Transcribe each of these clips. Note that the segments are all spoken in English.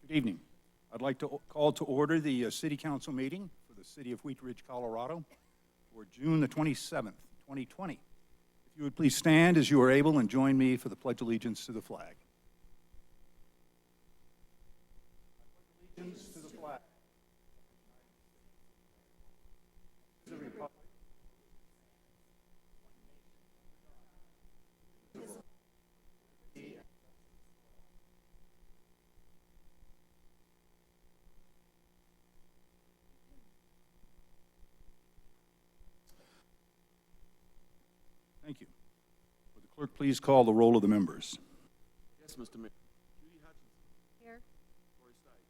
Good evening. I'd like to call to order the City Council meeting for the City of Wheat Ridge, Colorado for June the 27th, 2020. If you would please stand as you are able and join me for the Pledge of Allegiance to the flag. Allegiance to the flag. To the republic. Thank you. Would the clerk please call the roll of the members? Yes, Mr. Mayor. Judy Hutchinson. Here. Corey Stites.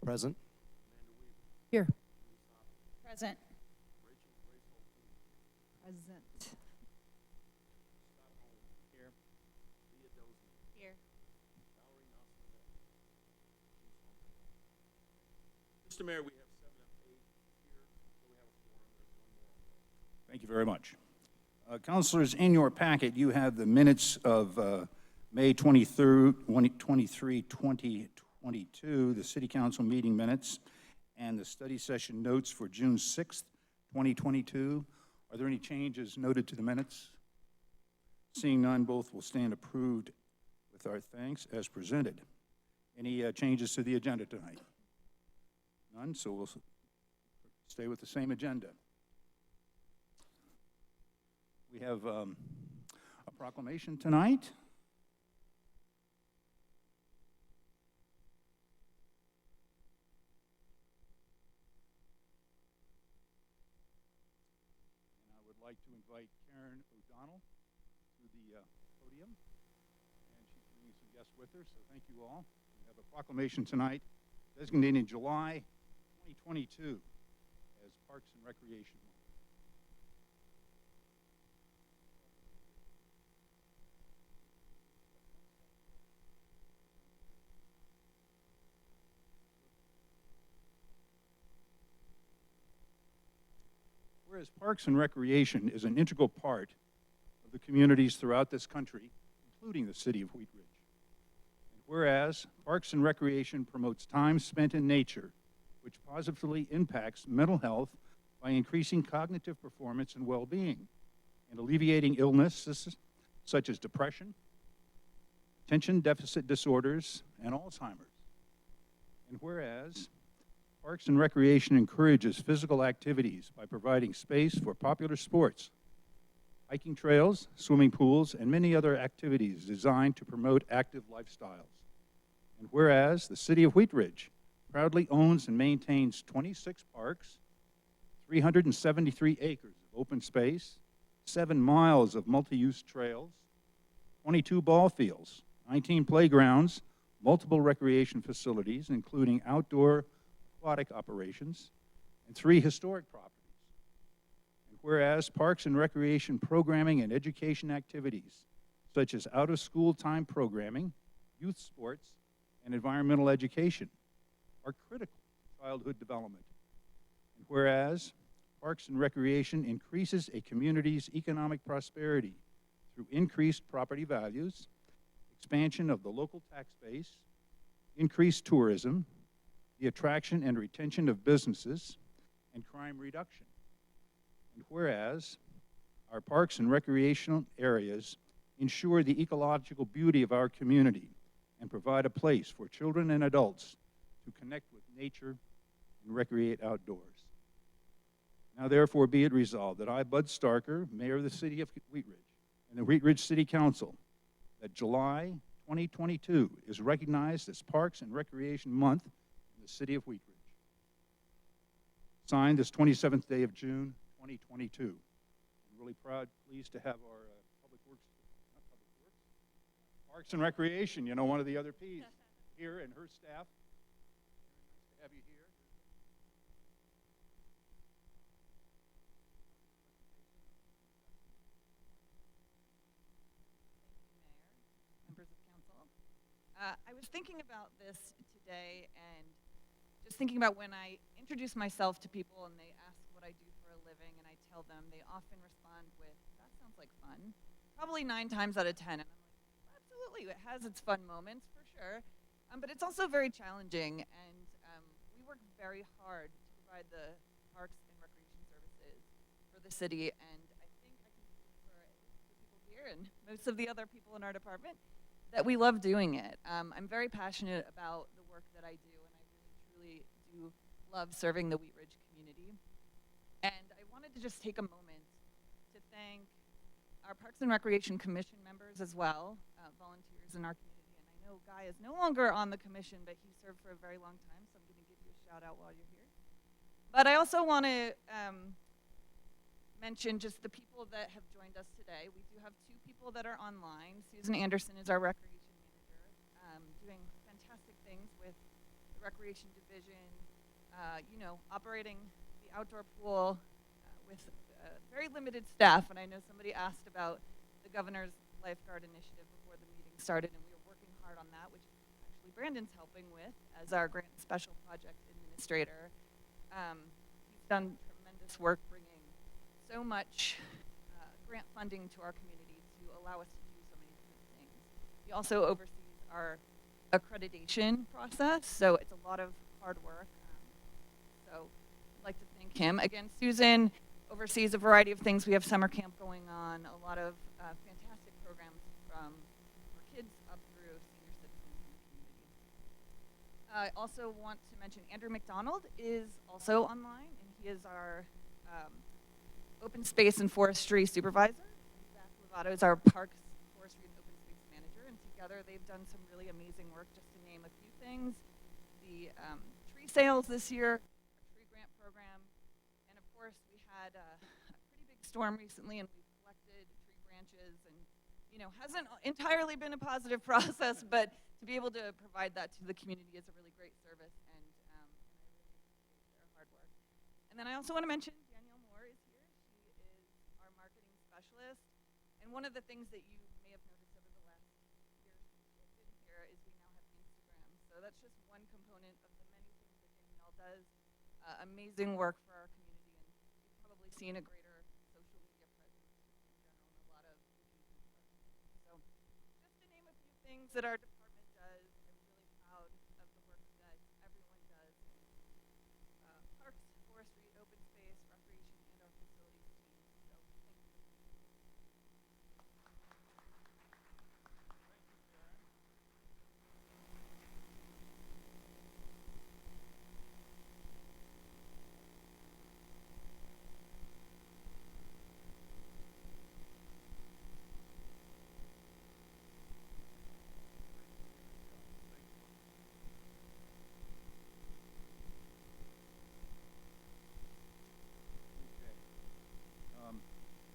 Present. Amanda Weaver. Here. Denise Hopper. Present. Rachel Grace Holtzman. Present. Scott Holmes. Here. Leah Dozeman. Here. Valerie Nelson. Mr. Mayor, we have 7 of 8 here, so we have a quorum. There's one more. Thank you very much. Councilors, in your packet, you have the minutes of May 23rd, 2022, the City Council meeting minutes, and the study session notes for June 6th, 2022. Are there any changes noted to the minutes? Seeing none, both will stand approved with our thanks as presented. Any changes to the agenda tonight? None, so we'll stay with the same agenda. We have a proclamation tonight. And I would like to invite Karen O'Donnell to the podium. And she's bringing some guests with her, so thank you all. We have a proclamation tonight designating July 2022 as Parks and Recreation Month. Whereas Parks and Recreation is an integral part of the communities throughout this country, including the City of Wheat Ridge. And whereas Parks and Recreation promotes time spent in nature, which positively impacts mental health by increasing cognitive performance and well-being, and alleviating illnesses such as depression, attention deficit disorders, and Alzheimer's. And whereas Parks and Recreation encourages physical activities by providing space for popular sports, hiking trails, swimming pools, and many other activities designed to promote active lifestyles. And whereas the City of Wheat Ridge proudly owns and maintains 26 parks, 373 acres of open space, 7 miles of multi-use trails, 22 ball fields, 19 playgrounds, multiple recreation facilities, including outdoor aquatic operations, and 3 historic properties. And whereas Parks and Recreation programming and education activities, such as out-of-school time programming, youth sports, and environmental education, are critical to childhood development. And whereas Parks and Recreation increases a community's economic prosperity through increased property values, expansion of the local tax base, increased tourism, the attraction and retention of businesses, and crime reduction. And whereas our parks and recreational areas ensure the ecological beauty of our community and provide a place for children and adults to connect with nature and recreate outdoors. Now therefore be it resolved that I, Bud Starker, Mayor of the City of Wheat Ridge, and the Wheat Ridge City Council, that July 2022 is recognized as Parks and Recreation Month in the City of Wheat Ridge. Signed this 27th day of June, 2022. I'm really pleased to have our Parks and Recreation, you know, one of the other P's here, and her staff. Very nice to have you here. Members of council. I was thinking about this today and just thinking about when I introduce myself to people and they ask what I do for a living and I tell them, they often respond with, that sounds like fun. Probably 9 times out of 10. And I'm like, absolutely, it has its fun moments for sure. But it's also very challenging, and we work very hard to provide the parks and recreation services for the city. And I think I can speak for the people here and most of the other people in our department that we love doing it. I'm very passionate about the work that I do, and I really, truly do love serving the Wheat Ridge community. And I wanted to just take a moment to thank our Parks and Recreation Commission members as well, volunteers in our community. And I know Guy is no longer on the commission, but he served for a very long time, so I'm going to give you a shout out while you're here. But I also want to mention just the people that have joined us today. We do have 2 people that are online. Susan Anderson is our recreation manager, doing fantastic things with the recreation division, operating the outdoor pool with very limited staff. And I know somebody asked about the governor's lifeguard initiative before the meeting started, and we are working hard on that, which actually Brandon's helping with as our grant special project administrator. He's done tremendous work bringing so much grant funding to our community to allow us to do so many different things. He also oversees our accreditation process, so it's a lot of hard work. So I'd like to thank him. Again, Susan oversees a variety of things. We have summer camp going on, a lot of fantastic programs from our kids up through senior citizens in the community. I also want to mention Andrew McDonald is also online, and he is our open space and forestry supervisor. Zach Lovato is our parks, forestry, and open space manager, and together they've done some really amazing work, just to name a few things. The tree sales this year, our tree grant program, and of course we had a pretty big storm recently, and we've collected tree branches, and hasn't entirely been a positive process, but to be able to provide that to the community is a really great service, and I really appreciate their hard work. And then I also want to mention Danielle Moore is here. She is our marketing specialist, and one of the things that you may have noticed over the last year since she's been here is we now have Instagram. So that's just one component of the many things that Danielle does. Amazing work for our community, and you've probably seen a greater social media presence just in general and a lot of engagement with our community. So just to name a few things that our department does, I'm really proud of the work that everyone does in parks, forestry, open space, recreation, and our facilities team. So thank you.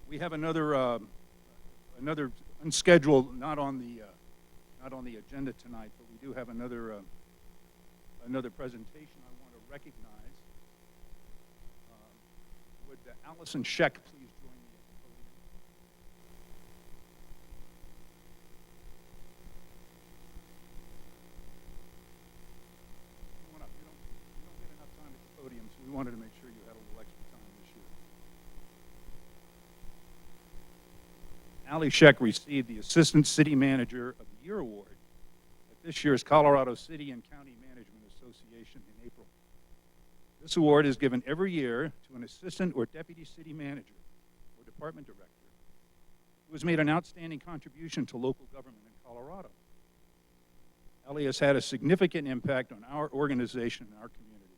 We have another unscheduled, not on the agenda tonight, but we do have another presentation I want to recognize. Would Allison Scheck please join me at the podium? Come on up. You don't get enough time at the podium, so we wanted to make sure you had a little extra time this year. Allie Scheck received the Assistant City Manager of the Year Award at this year's Colorado City and County Management Association in April. This award is given every year to an assistant or deputy city manager or department director who has made an outstanding contribution to local government in Colorado. Allie has had a significant impact on our organization and our community.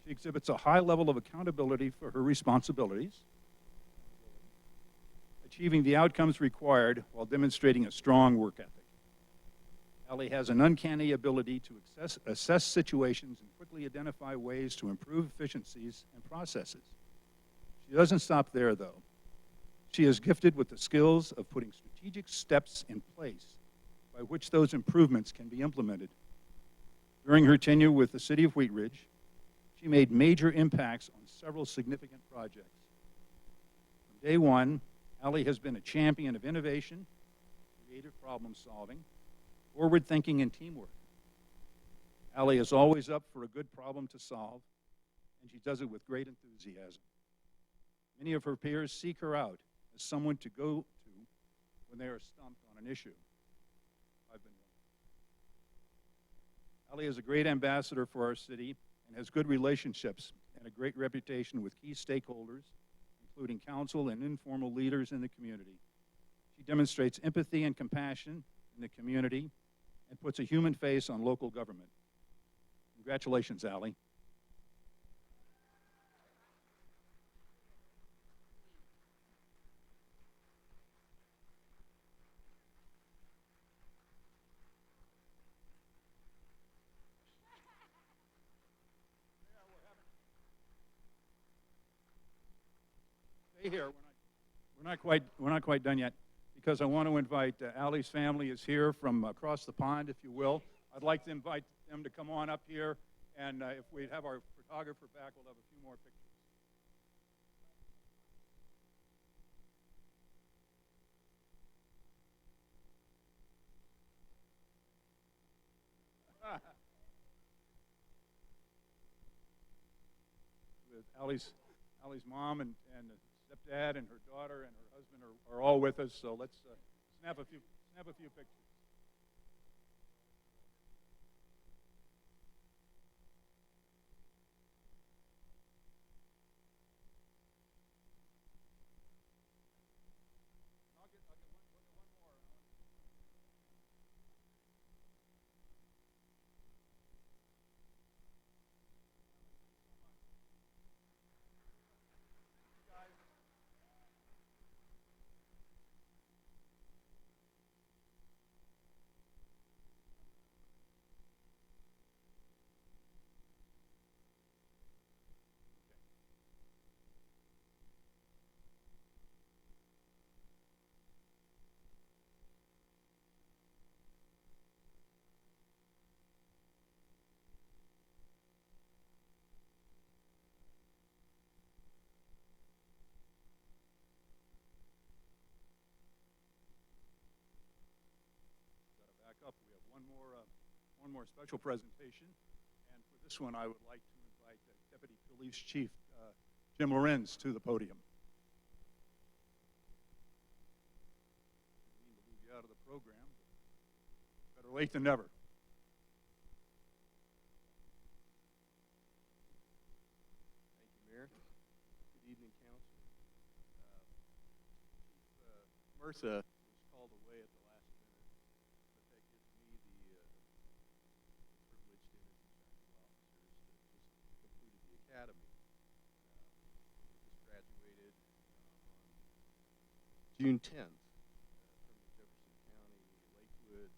She exhibits a high level of accountability for her responsibilities, achieving the outcomes required while demonstrating a strong work ethic. Allie has an uncanny ability to assess situations and quickly identify ways to improve efficiencies and processes. She doesn't stop there, though. She is gifted with the skills of putting strategic steps in place by which those improvements can be implemented. During her tenure with the City of Wheat Ridge, she made major impacts on several significant projects. From day one, Allie has been a champion of innovation, creative problem solving, forward thinking, and teamwork. Allie is always up for a good problem to solve, and she does it with great enthusiasm. Many of her peers seek her out as someone to go to when they are stumped on an issue. I've been one. Ali is a great ambassador for our city and has good relationships and a great reputation with key stakeholders, including council and informal leaders in the community. She demonstrates empathy and compassion in the community and puts a human face on local government. Congratulations, Ali. Stay here. We're not quite done yet, because I want to invite Ali's family is here from across the pond, if you will. I'd like to invite them to come on up here, and if we'd have our photographer back, we'll have a few more pictures. With Ali's mom and stepdad and her daughter and her husband are all with us, so let's snap a few pictures. I'll get one more. Back up. We have one more special presentation, and for this one, I would like to invite Deputy Police Chief Jim Lorenz to the podium. I didn't mean to leave you out of the program, but better late than never. Thank you, Mayor. Good evening, Council. Chief Murtha was called away at the last minute, but that gives me the privilege to introduce our new officers that just completed the academy. They just graduated on June 10th from the Jefferson County Lakewood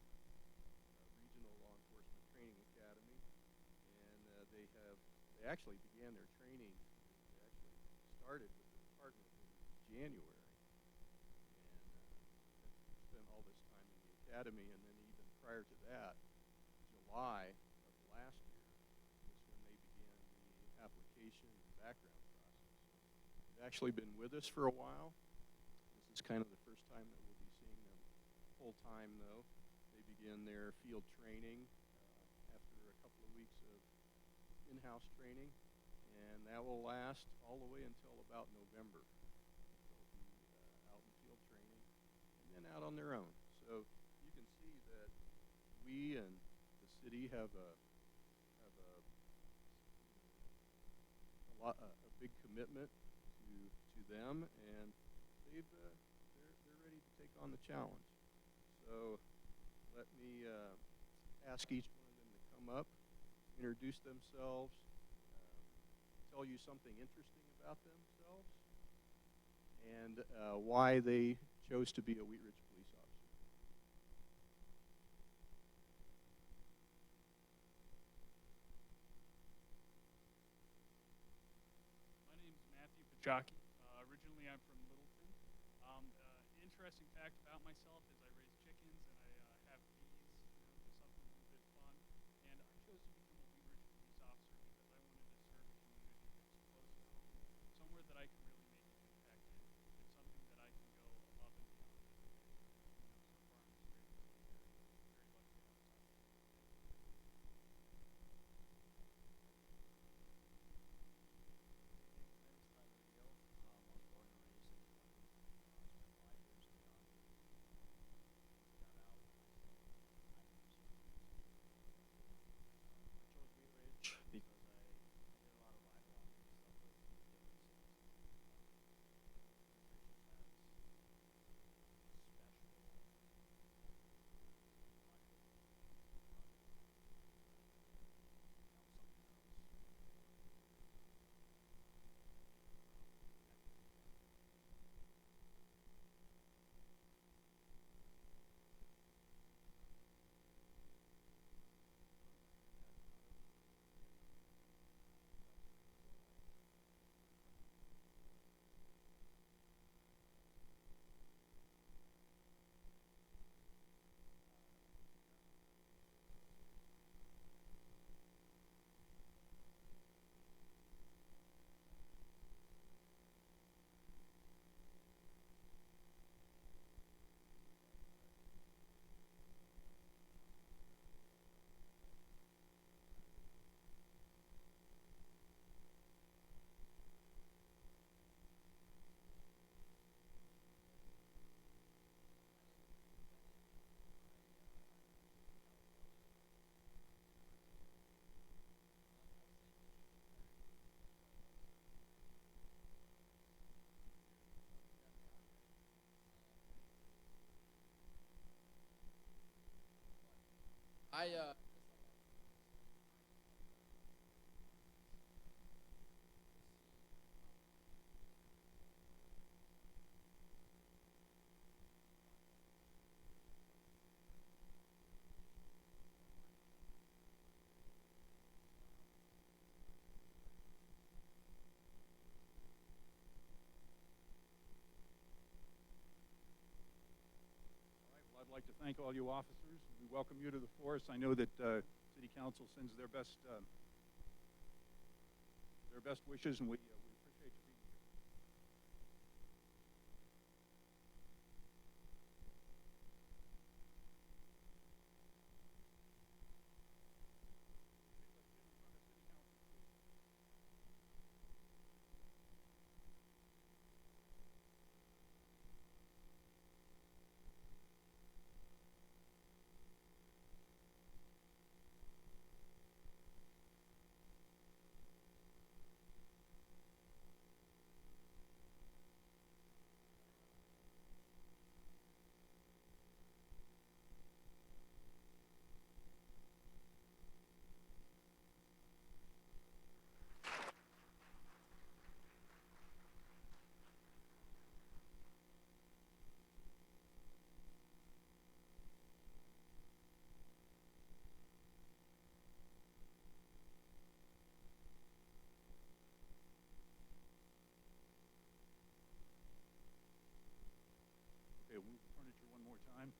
Regional Law Enforcement Training Academy, and they actually began their training. They actually started with the department in January, and spent all this time in the academy, and then even prior to that, July of last year was when they began the application and background process. So they've actually been with us for a while. This is kind of the first time that we'll be seeing them full time, though. They begin their field training after a couple of weeks of in-house training, and that will last all the way until about November. They'll be out in field training and then out on their own. So you can see that we and the city have a big commitment to them, and they're ready to take on the challenge. So let me ask each one of them to come up, introduce themselves, tell you something interesting about themselves, and why they chose to be a Wheat Ridge police officer. My name is Matthew Pachaki. Originally, I'm from Littleton. Interesting fact about myself is I raise chickens and I have bees, do something a little bit fun. And I chose to become a Wheat Ridge police officer because I wanted to serve a community that's close to home, somewhere that I can really make an impact in, and something that I can go above and beyond every day. So far I'm experiencing very lucky to have this opportunity. My name is Tyler Yale. I was born and raised in Kentucky. I spent 5 years in the Army. All right, well, I'd like to thank all you officers. We welcome you to the force. I know that City Council sends their best wishes, and we appreciate you being here. Okay, we'll move the furniture one more time.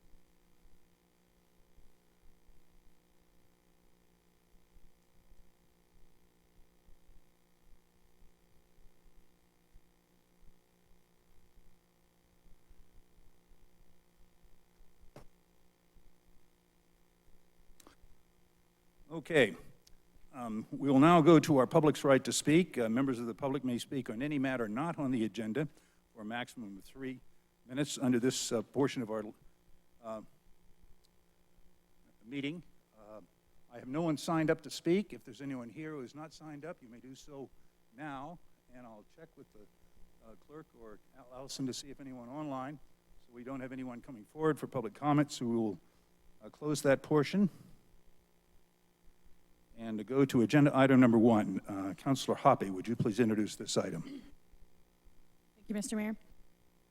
Okay. We will now go to our public's right to speak. Members of the public may speak on any matter not on the agenda for a maximum of 3 minutes under this portion of our meeting. I have no one signed up to speak. If there's anyone here who is not signed up, you may do so now, and I'll check with the clerk or Allison to see if anyone online. So we don't have anyone coming forward for public comment, so we will close that portion. And to go to agenda item number 1, Councilor Hoppe, would you please introduce this item? Thank you, Mr. Mayor.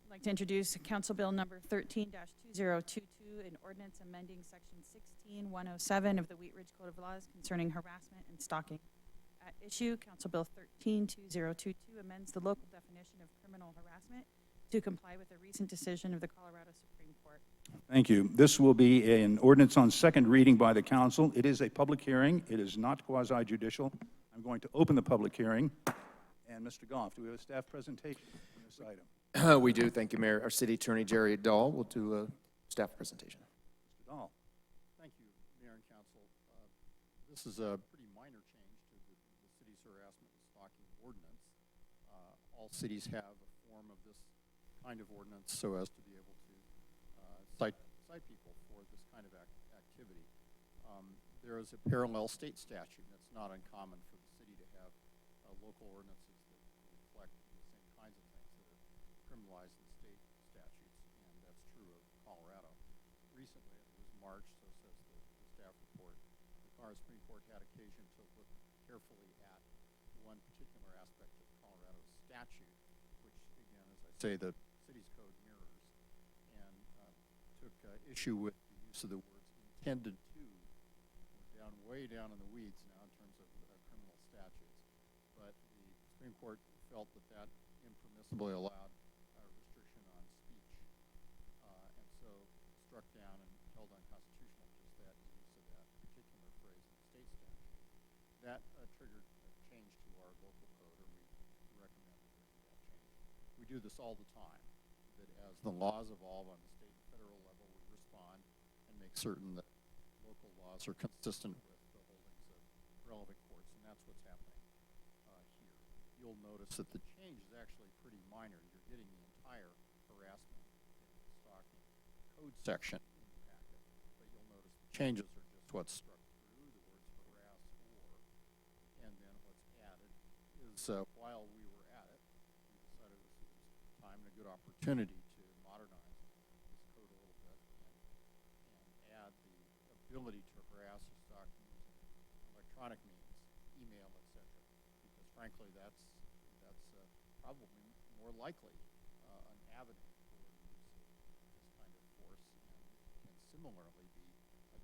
I'd like to introduce Council Bill number 13-2022, an ordinance amending section 16107 of the Wheat Ridge Code of Laws concerning harassment and stalking. At issue, Council Bill 13-2022 amends the local definition of criminal harassment to comply with a recent decision of the Colorado Supreme Court. Thank you. This will be an ordinance on second reading by the council. It is a public hearing. It is not quasi-judicial. I'm going to open the public hearing. And Mr. Goff, do we have a staff presentation on this item? We do. Thank you, Mayor. Our City Attorney, Jerry Dahl, will do a staff presentation. Mr. Dahl. Thank you, Mayor and Council. This is a pretty minor change to the city's harassment and stalking ordinance. All cities have a form of this kind of ordinance so as to be able to cite people for this kind of activity. There is a parallel state statute, and it's not uncommon for the city to have local ordinances that reflect the same kinds of things that are criminalized in state statutes, and that's true of Colorado. Recently, it was March, so says the staff report, the Colorado Supreme Court had occasion to look carefully at one particular aspect of Colorado's statute, which, again, as I say, the city's code mirrors, and took issue with the use of the words intended to. We're way down in the weeds now in terms of criminal statutes, but the Supreme Court felt that impermissibly allowed restriction on speech, and so struck down and held unconstitutional just that use of that particular phrase in the state statute. That triggered a change to our local code, or we recommended making that change. We do this all the time, that as the laws evolve on the state and federal level, we respond and make certain that local laws are consistent with the holdings of relevant courts, and that's what's happening here. You'll notice that the change is actually pretty minor. You're getting the entire harassment and stalking code section in the packet, but you'll notice the changes are just what's struck through, the words harass or, and then what's added is while we were at it, we decided this was time and a good opportunity to modernize this code a little bit and add the ability to harass electronic means, email, etc. Because frankly, that's probably more likely an avenue for use of this kind of force, and can similarly be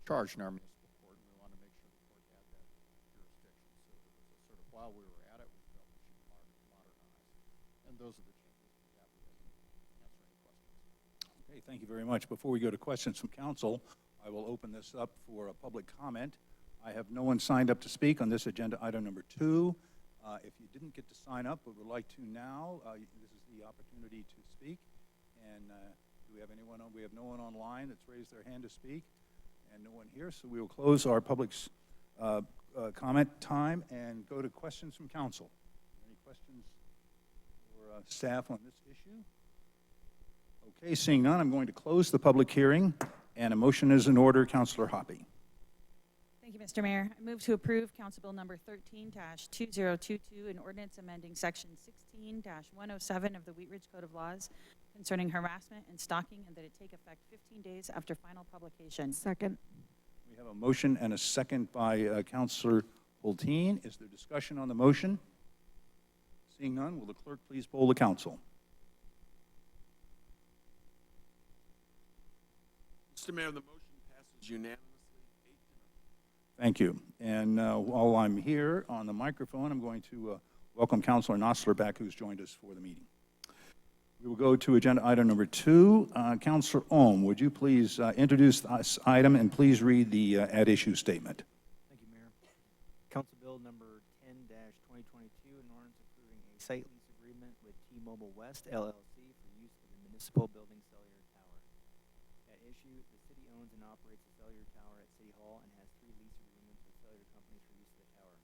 charged in our municipal court. And we want to make sure the court had that jurisdiction. So it was a sort of, while we were at it, we felt we should modernize. And those are the changes. We'll be happy to answer any questions. Okay, thank you very much. Before we go to questions from council, I will open this up for a public comment. I have no one signed up to speak on this agenda item number 2. If you didn't get to sign up but would like to now, this is the opportunity to speak. And do we have anyone on? We have no one online that's raised their hand to speak, and no one here. So we will close our public's comment time and go to questions from council. Any questions for staff on this issue? Okay, seeing none, I'm going to close the public hearing, and a motion is in order. Councilor Hoppe. Thank you, Mr. Mayor. I move to approve Council Bill number 13-2022, an ordinance amending section 16-107 of the Wheat Ridge Code of Laws concerning harassment and stalking, and that it take effect 15 days after final publication. Second. We have a motion and a second by Councilor Hulteen. Is there discussion on the motion? Seeing none, will the clerk please poll the council? Mr. Mayor, the motion passes unanimously, 8-0. Thank you. And while I'm here on the microphone, I'm going to welcome Councilor Nosler back, who's joined us for the meeting. We will go to agenda item number 2. Councilor Ohm, would you please introduce this item and please read the at-issue statement? Thank you, Mayor. Council Bill number 10-2022, an ordinance approving a site lease agreement with T-Mobile West LLC for use of the municipal building cellular tower. At issue, the city owns and operates a cellular tower at City Hall and has 3 lease agreements with cellular companies for use of the tower.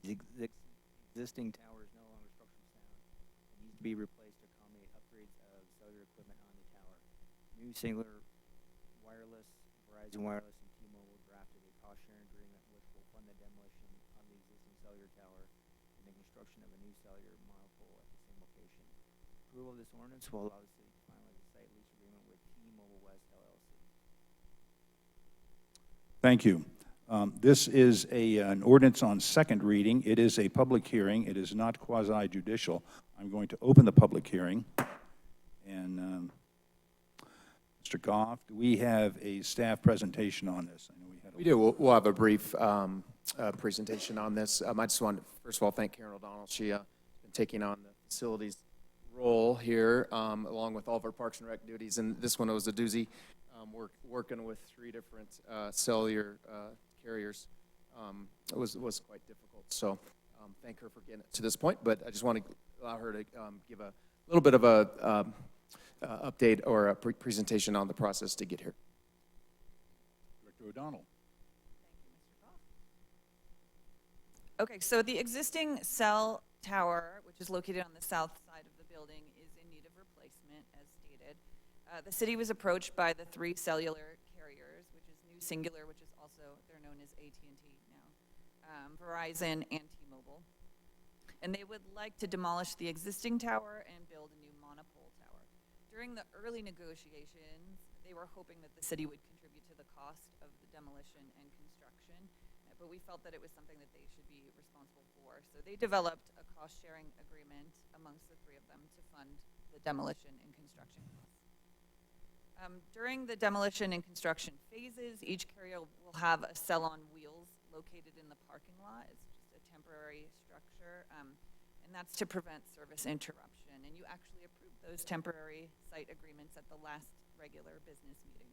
The existing tower is no longer structurally sound and needs to be replaced to accommodate upgrades of cellular equipment on the tower. New Singular Wireless, Verizon Wireless, and T-Mobile drafted a cost-sharing agreement which will fund the demolition of the existing cellular tower and the construction of a new cellular monopole at the same location. Approval of this ordinance will allow the city to finalize a site lease agreement with T-Mobile West LLC. Thank you. This is an ordinance on second reading. It is a public hearing. It is not quasi-judicial. I'm going to open the public hearing. And Mr. Goff, do we have a staff presentation on this? I know We do. We'll have a brief presentation on this. I just want to, first of all, thank Karen O'Donnell. She has been taking on the facilities role here, along with all of our Parks and Rec duties. And this one was a doozy. Working with 3 different cellular carriers was quite difficult. So thank her for getting it to this point. But I just want to allow her to give a little bit of a update or a presentation on the process to get here. Director O'Donnell. Okay, so the existing cell tower, which is located on the south side of the building, is in need of replacement, as stated. The city was approached by the 3 cellular carriers, which is New Singular, which is also, they're known as AT&T now, Verizon, and T-Mobile. And they would like to demolish the existing tower and build a new monopole tower. During the early negotiations, they were hoping that the city would contribute to the cost of the demolition and construction, but we felt that it was something that they should be responsible for. So they developed a cost-sharing agreement amongst the 3 of them to fund the demolition and construction costs. During the demolition and construction phases, each carrier will have a cell on wheels located in the parking lot. It's just a temporary structure, and that's to prevent service interruption. And you actually approved those temporary site agreements at the last regular business meeting.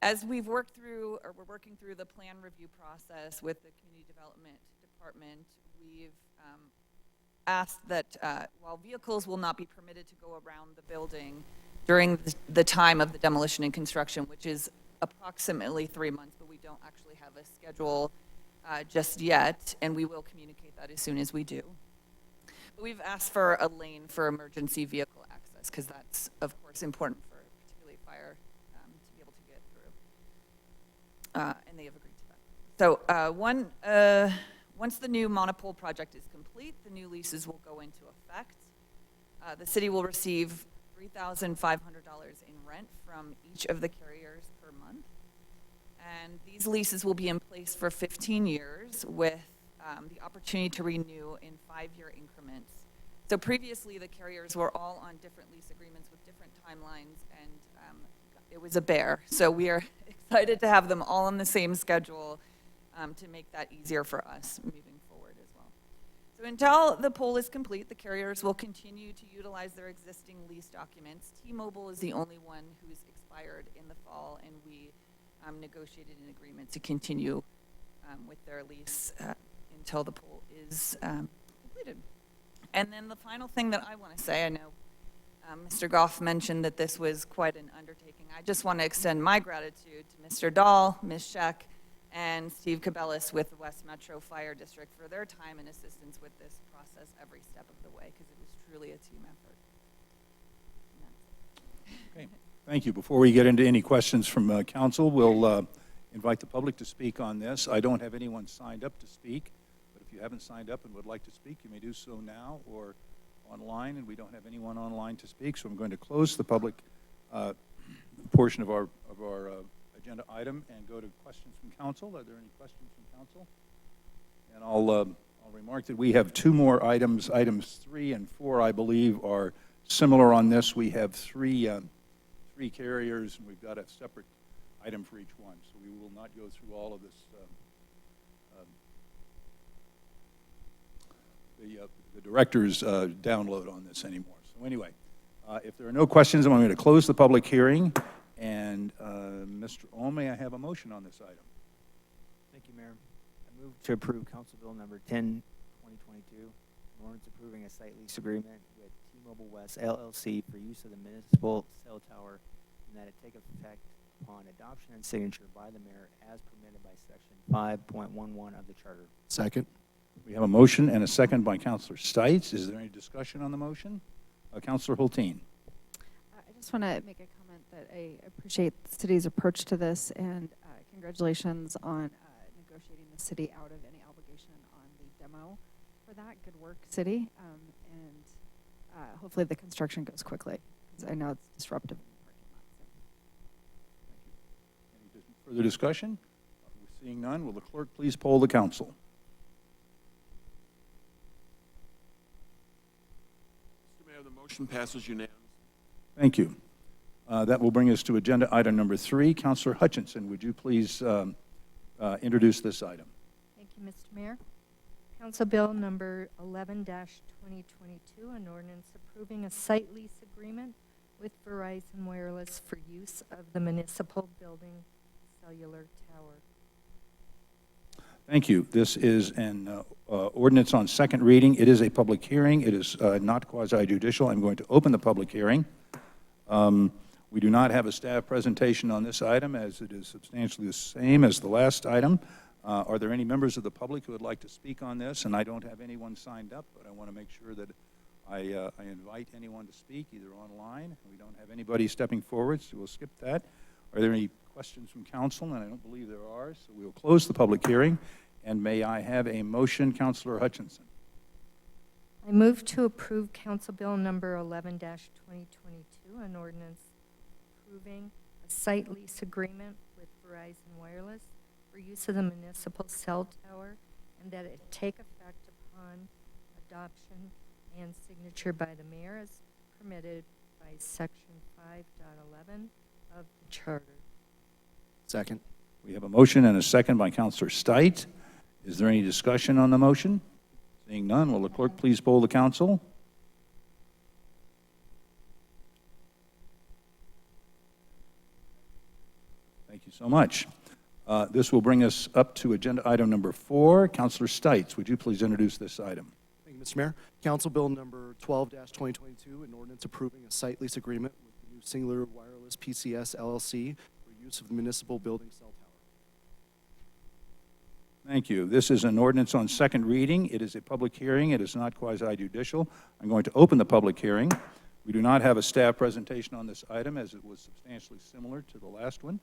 As we've worked through, or we're working through the plan review process with the Community Development Department, we've asked that while vehicles will not be permitted to go around the building during the time of the demolition and construction, which is approximately 3 months, but we don't actually have a schedule just yet, and we will communicate that as soon as we do. But we've asked for a lane for emergency vehicle access, because that's, of course, important for particularly fire to be able to get through. And they have agreed to that. So once the new monopole project is complete, the new leases will go into effect. The city will receive $3,500 in rent from each of the carriers per month. And these leases will be in place for 15 years with the opportunity to renew in 5-year increments. So previously, the carriers were all on different lease agreements with different timelines, and it was a bear. So we are excited to have them all on the same schedule to make that easier for us moving forward as well. So until the poll is complete, the carriers will continue to utilize their existing lease documents. T-Mobile is the only one who's expired in the fall, and we negotiated an agreement to continue with their lease until the poll is completed. And then the final thing that I want to say, I know Mr. Goff mentioned that this was quite an undertaking. I just want to extend my gratitude to Mr. Dahl, Ms. Scheck, and Steve Cabellis with the West Metro Fire District for their time and assistance with this process every step of the way, because it was truly a team effort. Okay. Thank you. Before we get into any questions from council, we'll invite the public to speak on this. I don't have anyone signed up to speak, but if you haven't signed up and would like to speak, you may do so now or online, and we don't have anyone online to speak, so I'm going to close the public portion of our agenda item and go to questions from council. Are there any questions from council? And I'll remark that we have two more items. Items 3 and 4, I believe, are similar on this. We have three carriers, and we've got a separate item for each one, so we will not go through all of this. The director's download on this anymore. So anyway, if there are no questions, I'm going to close the public hearing. And Mr. Ohm, may I have a motion on this item? Thank you, Mayor. I move to approve Council Bill number 10, 2022, an ordinance approving a site lease agreement with T-Mobile West LLC for use of the municipal cell tower, and that it take effect upon adoption and signature by the mayor as permitted by section 5.11 of the charter. Second. We have a motion and a second by Councilor Stites. Is there any discussion on the motion? Councilor Hulteen. I just want to make a comment that I appreciate the city's approach to this, and congratulations on negotiating the city out of any obligation on the demo for that. Good work, city, and hopefully the construction goes quickly, because I know it's disruptive in the parking lot. So. Any further discussion? Seeing none, will the clerk please poll the council? Mr. Mayor, the motion passes unanimously. Thank you. That will bring us to agenda item number 3. Councilor Hutchinson, would you please introduce this item? Thank you, Mr. Mayor. Council Bill number 11-2022, an ordinance approving a site lease agreement with Verizon Wireless for use of the municipal building cellular tower. Thank you. This is an ordinance on second reading. It is a public hearing. It is not quasi-judicial. I'm going to open the public hearing. We do not have a staff presentation on this item, as it is substantially the same as the last item. Are there any members of the public who would like to speak on this? And I don't have anyone signed up, but I want to make sure that I invite anyone to speak, either online. We don't have anybody stepping forward, so we'll skip that. Are there any questions from council? And I don't believe there are, so we'll close the public hearing. And may I have a motion, Councilor Hutchinson? I move to approve Council Bill number 11-2022, an ordinance approving a site lease agreement with Verizon Wireless for use of the municipal cell tower, and that it take effect upon adoption and signature by the mayor as permitted by section 5.11 of the charter. Second. We have a motion and a second by Councilor Stite. Is there any discussion on the motion? Seeing none, will the clerk please poll the council? Thank you so much. This will bring us up to agenda item number 4. Councilor Stites, would you please introduce this item? Thank you, Mr. Mayor. Council Bill number 12-2022, an ordinance approving a site lease agreement with the new Singular Wireless PCS LLC for use of the municipal building cell tower. Thank you. This is an ordinance on second reading. It is a public hearing. It is not quasi-judicial. I'm going to open the public hearing. We do not have a staff presentation on this item, as it was substantially similar to the last one.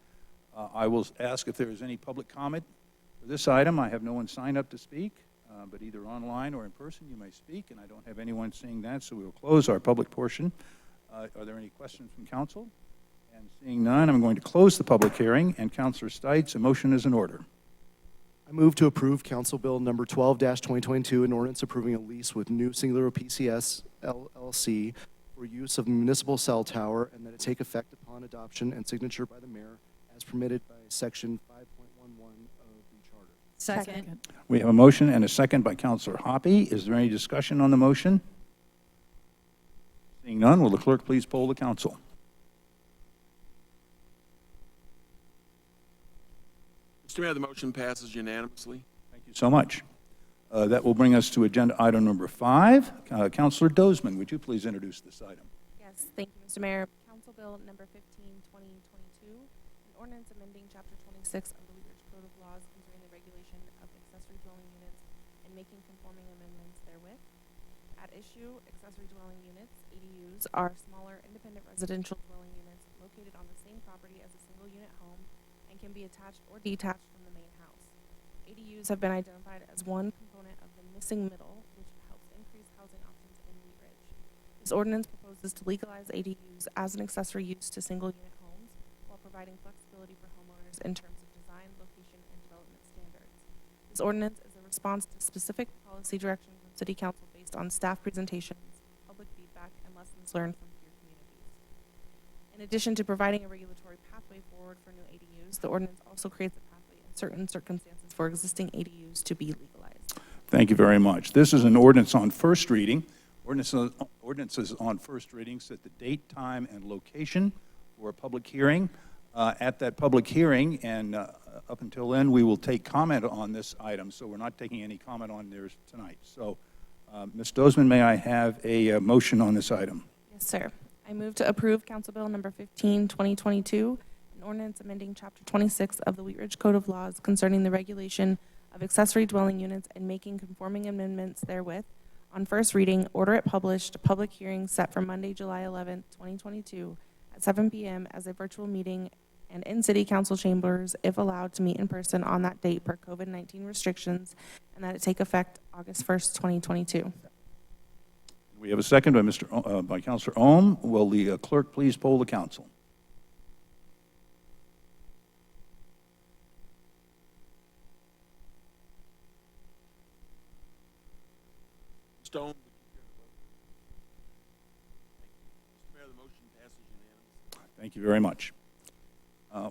I will ask if there is any public comment for this item. I have no one signed up to speak, but either online or in person you may speak, and I don't have anyone seeing that, so we will close our public portion. Are there any questions from council? And seeing none, I'm going to close the public hearing, and Counselor Stites, a motion is in order. I move to approve Council Bill number 12-2022, an ordinance approving a lease with New Singular PCS LLC for use of the municipal cell tower, and that it take effect upon adoption and signature by the mayor as permitted by Section 5.11 of the Charter. Second. We have a motion and a second by Counselor Hoppy. Is there any discussion on the motion? Seeing none, will the clerk please poll the council? Mr. Mayor, the motion passes unanimously. Thank you so much. That will bring us to agenda item number 5. Counselor Dozeman, would you please introduce this item? Yes, thank you, Mr. Mayor. Council Bill number 15, 2022, an ordinance amending Chapter 26 of the Wheat Ridge Code of Laws concerning the regulation of accessory dwelling units and making conforming amendments therewith. At issue, accessory dwelling units, ADUs, are smaller independent residential dwelling units located on the same property as a single-unit home and can be attached or detached from the main house. ADUs have been identified as one component of the missing middle, which helps increase housing options in Wheat Ridge. This ordinance proposes to legalize ADUs as an accessory use to single-unit homes while providing flexibility for homeowners in terms of design, location, and development standards. This ordinance is a response to specific policy direction from City Council based on staff presentations, public feedback, and lessons learned from peer communities. In addition to providing a regulatory pathway forward for new ADUs, the ordinance also creates a pathway in certain circumstances for existing ADUs to be legalized. Thank you very much. This is an ordinance on first reading. Ordinances on first reading set the date, time, and location for a public hearing. At that public hearing, and up until then, we will take comment on this item, so we're not taking any comment on theirs tonight. So, Ms. Dozeman, may I have a motion on this item? Yes, sir. I move to approve Council Bill number 15, 2022, an ordinance amending Chapter 26 of the Wheat Ridge Code of Laws concerning the regulation of accessory dwelling units and making conforming amendments therewith. On first reading, order it published, public hearing set for Monday, July 11, 2022, at 7 p.m. as a virtual meeting and in City Council chambers, if allowed to meet in person on that date per COVID-19 restrictions, and that it take effect August 1st, 2022. We have a second by Councilor Ohm. Will the clerk please poll the council? Stone, would you care to vote? Thank you. Mr. Mayor, the motion passes unanimously. Thank you very much.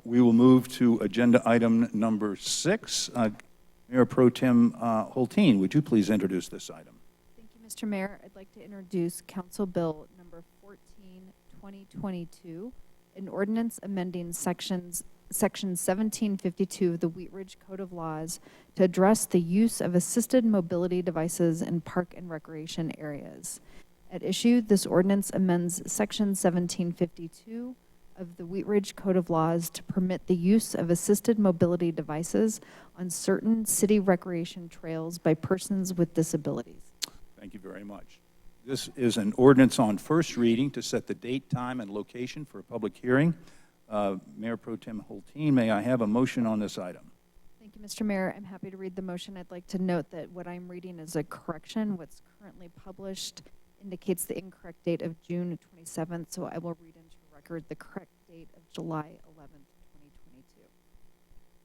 We will move to agenda item number 6. Mayor Pro Tem Hulteen, would you please introduce this item? Thank you, Mr. Mayor. I'd like to introduce Council Bill number 14, 2022, an ordinance amending Section 1752 of the Wheat Ridge Code of Laws to address the use of assisted mobility devices in park and recreation areas. At issue, this ordinance amends Section 1752 of the Wheat Ridge Code of Laws to permit the use of assisted mobility devices on certain city recreation trails by persons with disabilities. Thank you very much. This is an ordinance on first reading to set the date, time, and location for a public hearing. Mayor Pro Tem Hulteen, may I have a motion on this item? Thank you, Mr. Mayor. I'm happy to read the motion. I'd like to note that what I'm reading is a correction. What's currently published indicates the incorrect date of June 27th, so I will read into record the correct date of July 11th, 2022.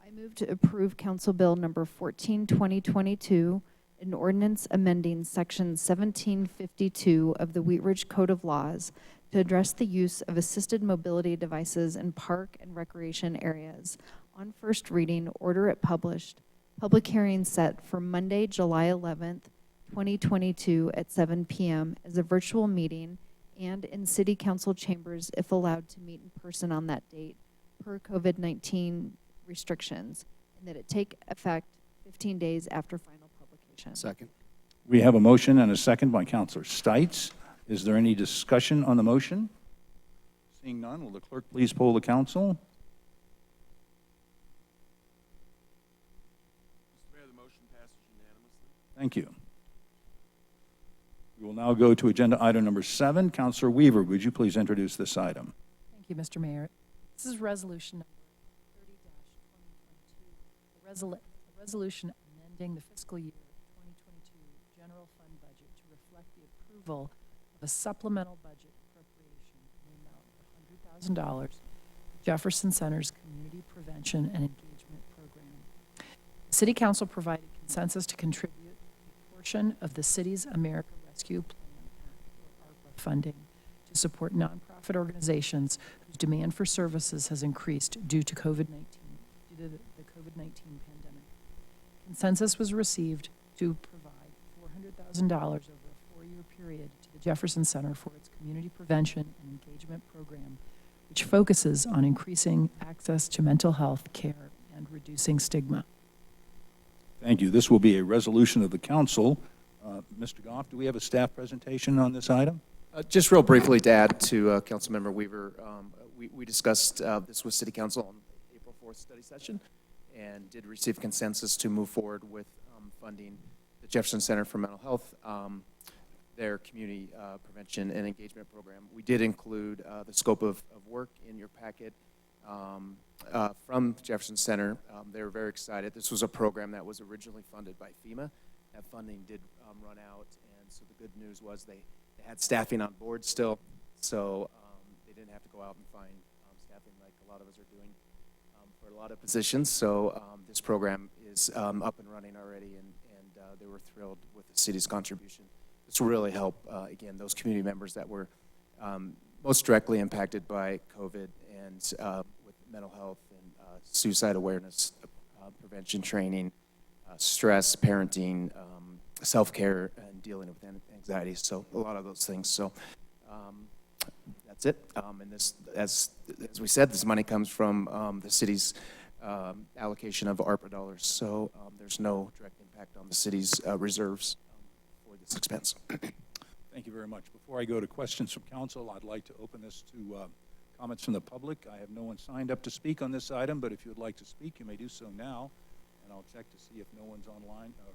I move to approve Council Bill number 14, 2022, an ordinance amending Section 1752 of the Wheat Ridge Code of Laws to address the use of assisted mobility devices in park and recreation areas. On first reading, order it published, public hearing set for Monday, July 11th, 2022 at 7 p.m. as a virtual meeting and in City Council chambers if allowed to meet in person on that date per COVID-19 restrictions, and that it take effect 15 days after final publication. Second. We have a motion and a second by Councilor Stites. Is there any discussion on the motion? Seeing none, will the clerk please poll the council? Mr. Mayor, the motion passes unanimously. Thank you. We will now go to agenda item number 7. Councilor Weaver, would you please introduce this item? Thank you, Mr. Mayor. This is resolution number 30-2022, a resolution amending the fiscal year 2022 general fund budget to reflect the approval of a supplemental budget appropriation in the amount of $100,000 Jefferson Center's Community Prevention and Engagement Program. The City Council provided consensus to contribute a portion of the city's America Rescue Plan Act, or ARPA, funding to support nonprofit organizations whose demand for services has increased due to the COVID-19 pandemic. Consensus was received to provide $400,000 over a 4-year period to the Jefferson Center for its Community Prevention and Engagement Program, which focuses on increasing access to mental health care and reducing stigma. Thank you. This will be a resolution of the council. Mr. Goff, do we have a staff presentation on this item? Just real briefly to add to Councilmember Weaver, we discussed this with City Council on the April 4th study session and did receive consensus to move forward with funding the Jefferson Center for Mental Health, their community prevention and engagement program. We did include the scope of work in your packet from Jefferson Center. They were very excited. This was a program that was originally funded by FEMA. That funding did run out, and so the good news was they had staffing on board still, so they didn't have to go out and find staffing like a lot of us are doing for a lot of positions. So this program is up and running already, and they were thrilled with the city's contribution. This will really help, again, those community members that were most directly impacted by COVID and with mental health and suicide awareness, prevention training, stress, parenting, self-care, and dealing with anxiety. So a lot of those things. So that's it. And this, as we said, this money comes from the city's allocation of ARPA dollars. So there's no direct impact on the city's reserves for this expense. Thank you very much. Before I go to questions from council, I'd like to open this to comments from the public. I have no one signed up to speak on this item, but if you would like to speak, you may do so now. And I'll check to see if no one's online or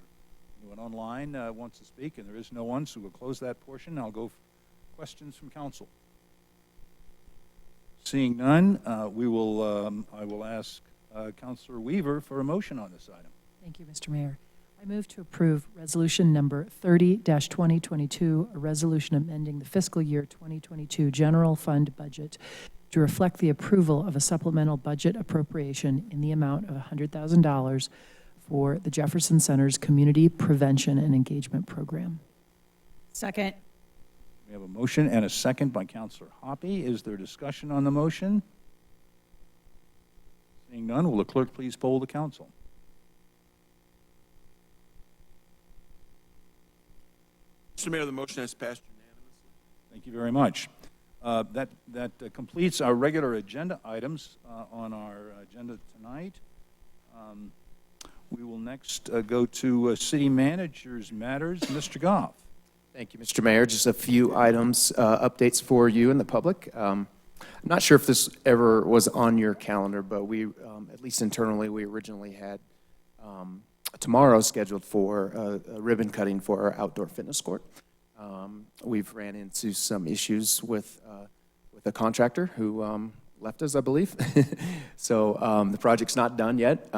anyone online wants to speak, and there is no one, so we'll close that portion. I'll go for questions from council. Seeing none, I will ask Councilor Weaver for a motion on this item. Thank you, Mr. Mayor. I move to approve resolution number 30-2022, a resolution amending the fiscal year 2022 general fund budget to reflect the approval of a supplemental budget appropriation in the amount of $100,000 for the Jefferson Center's Community Prevention and Engagement Program. Second. We have a motion and a second by Councilor Hoppe. Is there discussion on the motion? Seeing none, will the clerk please poll the council? Mr. Mayor, the motion has passed unanimously. Thank you very much. That completes our regular agenda items on our agenda tonight. We will next go to city manager's matters. Mr. Goff. Thank you, Mr. Mayor. Just a few items, updates for you and the public. I'm not sure if this ever was on your calendar, but we, at least internally, we originally had tomorrow scheduled for a ribbon cutting for our outdoor fitness court. We've ran into some issues with a contractor who left us, I believe. So the project's not done yet.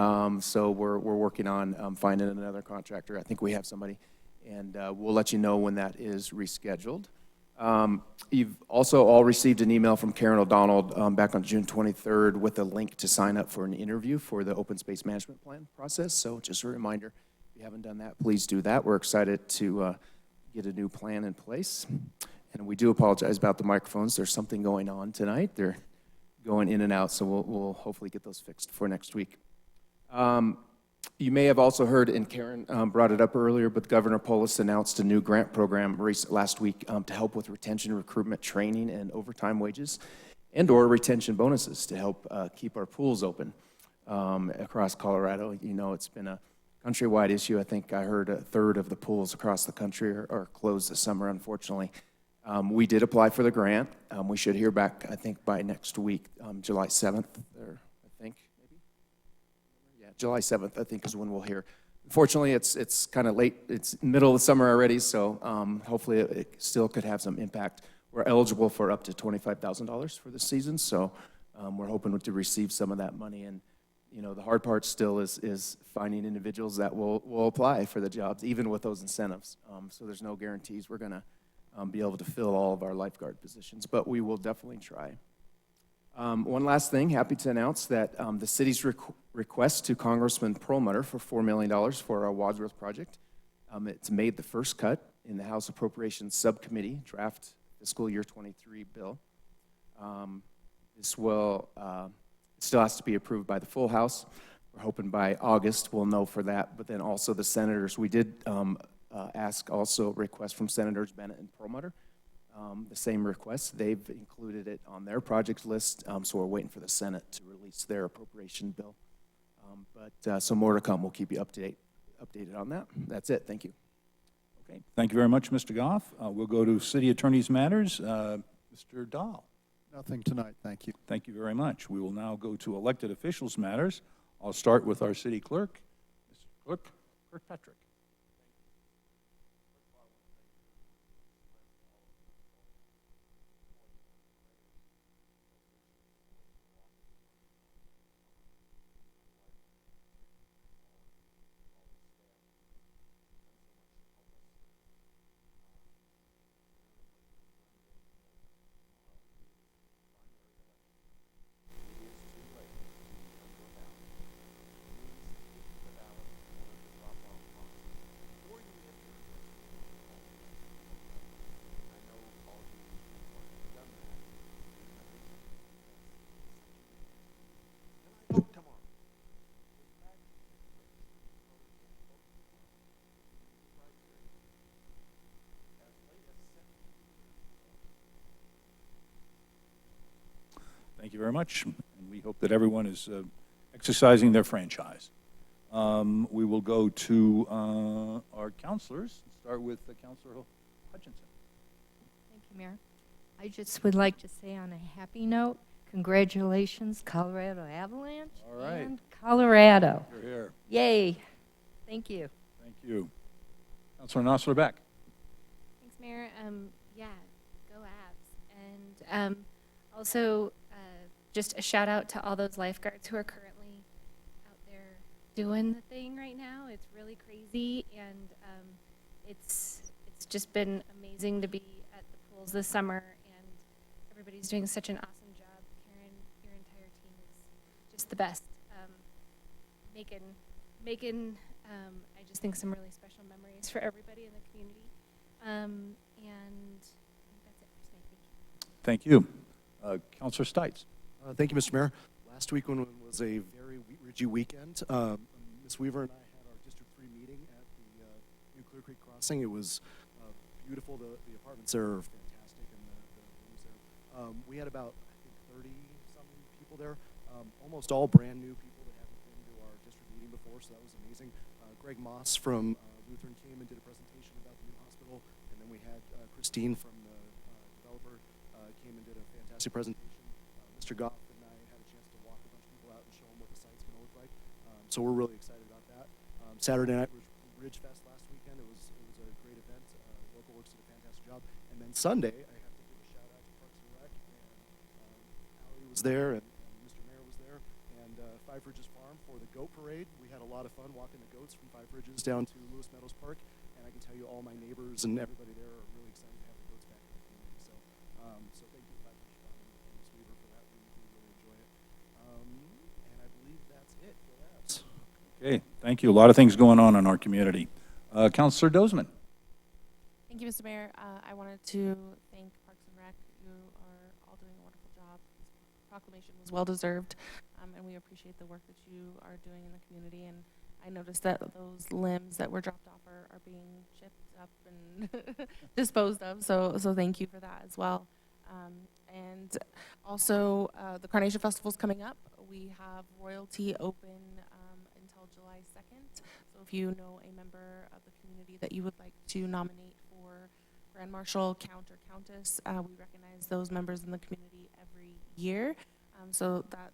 So we're working on finding another contractor. I think we have somebody, and we'll let you know when that is rescheduled. You've also all received an email from Karen O'Donnell back on June 23rd with a link to sign up for an interview for the open space management plan process. So just a reminder, if you haven't done that, please do that. We're excited to get a new plan in place. And we do apologize about the microphones. There's something going on tonight. They're going in and out, so we'll hopefully get those fixed for next week. You may have also heard, and Karen brought it up earlier, but Governor Polis announced a new grant program last week to help with retention, recruitment, training, and overtime wages, and or retention bonuses to help keep our pools open across Colorado. You know, it's been a countrywide issue. I think I heard a third of the pools across the country are closed this summer, unfortunately. We did apply for the grant. We should hear back, I think, by next week, July 7th, or I think, maybe? Yeah, July 7th, I think, is when we'll hear. Unfortunately, it's kind of late. It's middle of the summer already, so hopefully it still could have some impact. We're eligible for up to $25,000 for this season, so we're hoping to receive some of that money. And you know, the hard part still is finding individuals that will apply for the jobs, even with those incentives. So there's no guarantees we're going to be able to fill all of our lifeguard positions, but we will definitely try. One last thing, happy to announce that the city's request to Congressman Perlmutter for $4 million for our Wadsworth project, it's made the first cut in the House Appropriations Subcommittee draft fiscal year 23 bill. This will still has to be approved by the full House. We're hoping by August we'll know for that, but then also the senators. We did ask also request from Senators Bennett and Perlmutter. The same request. They've included it on their project list, so we're waiting for the Senate to release their appropriation bill. But some more to come. We'll keep you updated on that. That's it. Thank you. Okay, thank you very much, Mr. Goff. We'll go to City Attorney's Matters. Mr. Dahl. Nothing tonight, thank you. Thank you very much. We will now go to Elected Officials Matters. I'll start with our City Clerk, Mr. Clerk Kirkpatrick. Thank you very much. And we hope that everyone is exercising their franchise. We will go to our counselors. Start with Councilor Hutchinson. Thank you, Mayor. I just would like to say on a happy note, congratulations, Colorado Avalanche All right. and Colorado. You're here. Yay. Thank you. Thank you. Councilor Nosler Beck. Thanks, Mayor. Yeah, go Avs. And also, just a shout out to all those lifeguards who are currently out there doing the thing right now. It's really crazy, and it's just been amazing to be at the pools this summer, and everybody's doing such an awesome job. Karen, your entire team is just the best. Making I just think some really special memories for everybody in the community. And I think that's it for today. Thank you. Thank you. Councilor Stites. Thank you, Mr. Mayor. Last week was a very Wheat Ridgey weekend. Ms. Weaver and I had our District 3 meeting at the new Clear Creek Crossing. It was beautiful. The apartments there are fantastic, and the rooms there. We had about, I think, 30-some people there, almost all brand new people that haven't been to our district meeting before, so that was amazing. Greg Moss from Lutheran came and did a presentation about the new hospital, and then we had Christine from the developer came and did a fantastic presentation. Mr. Goff and I had a chance to walk a bunch of people out and show them what the site's going to look like. So we're really excited about that. Saturday night was Ridge Fest last weekend. It was a great event. Local Works did a fantastic job. And then Sunday, I have to give a shout out to Parks and Rec. And Allie was there, and Mr. Mayor was there. And Five Ridges Farm for the goat parade. We had a lot of fun walking the goats from Five Ridges down to Lewis Meadows Park. And I can tell you all my neighbors and everybody there are really excited to have the goats back in the community. So thank you, Five Ridges Farm and Ms. Weaver, for that. We really enjoy it. And I believe that's it for that. Okay, thank you. A lot of things going on in our community. Councilor Dozeman. Thank you, Mr. Mayor. I wanted to thank Parks and Rec. You are all doing a wonderful job. This proclamation was well deserved, and we appreciate the work that you are doing in the community. And I noticed that those limbs that were dropped off are being chipped up and disposed of. So thank you for that as well. And also, the Carnation Festival is coming up. We have royalty open until July 2nd. So if you know a member of the community that you would like to nominate for Grand Marshal, Count, or Countess, we recognize those members in the community every year. So that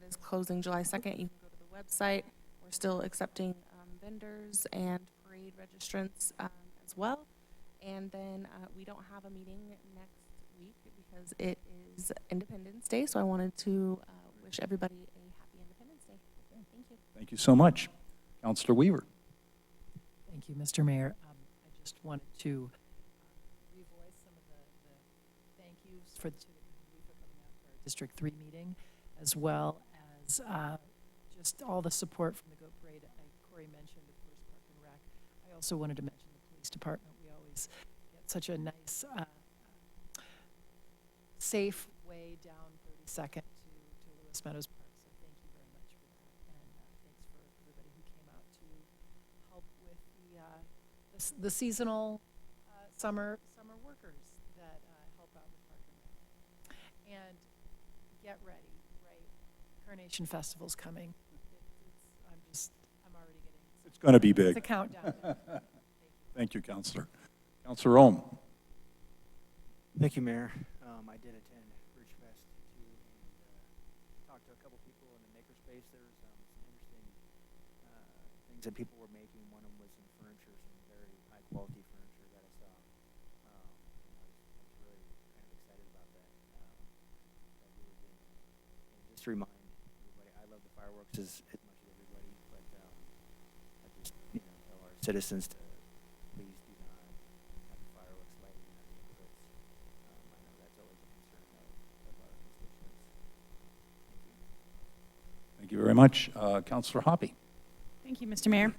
is closing July 2nd. You can go to the website. We're still accepting vendors and parade registrants as well. And then we don't have a meeting next week because it is Independence Day. So I wanted to wish everybody a happy Independence Day. Thank you. Thank you so much. Councilor Weaver. Thank you, Mr. Mayor. I just wanted to revoice some of the thank yous to the community for coming out for our District 3 meeting, as well as just all the support from the Goat Parade. Corey mentioned, of course, Park and Rec. I also wanted to mention the police department. We always get such a nice, safe way down 32nd to Lewis Meadows Park. So thank you very much for that, and thanks for everybody who came out to help with the seasonal summer workers that help out with Park and Rec. And get ready, right? Carnation Festival's coming. I'm already getting. It's going to be big. It's a countdown. Thank you, Counselor. Counselor Ohm. Thank you, Mayor. I did attend Bridge Fest too, and talked to a couple people in the makerspace. There was some interesting things that people were making. One of them was some furniture, some very high quality furniture that I saw. I was really kind of excited about that. That we were getting, and just to remind everybody, I love the fireworks as much as everybody, but I just tell our citizens to please do not have the fireworks lighting in our neighborhoods. I know that's always a concern of our constituents. Thank you. Thank you very much. Counselor Hoppy. Thank you, Mr. Mayor.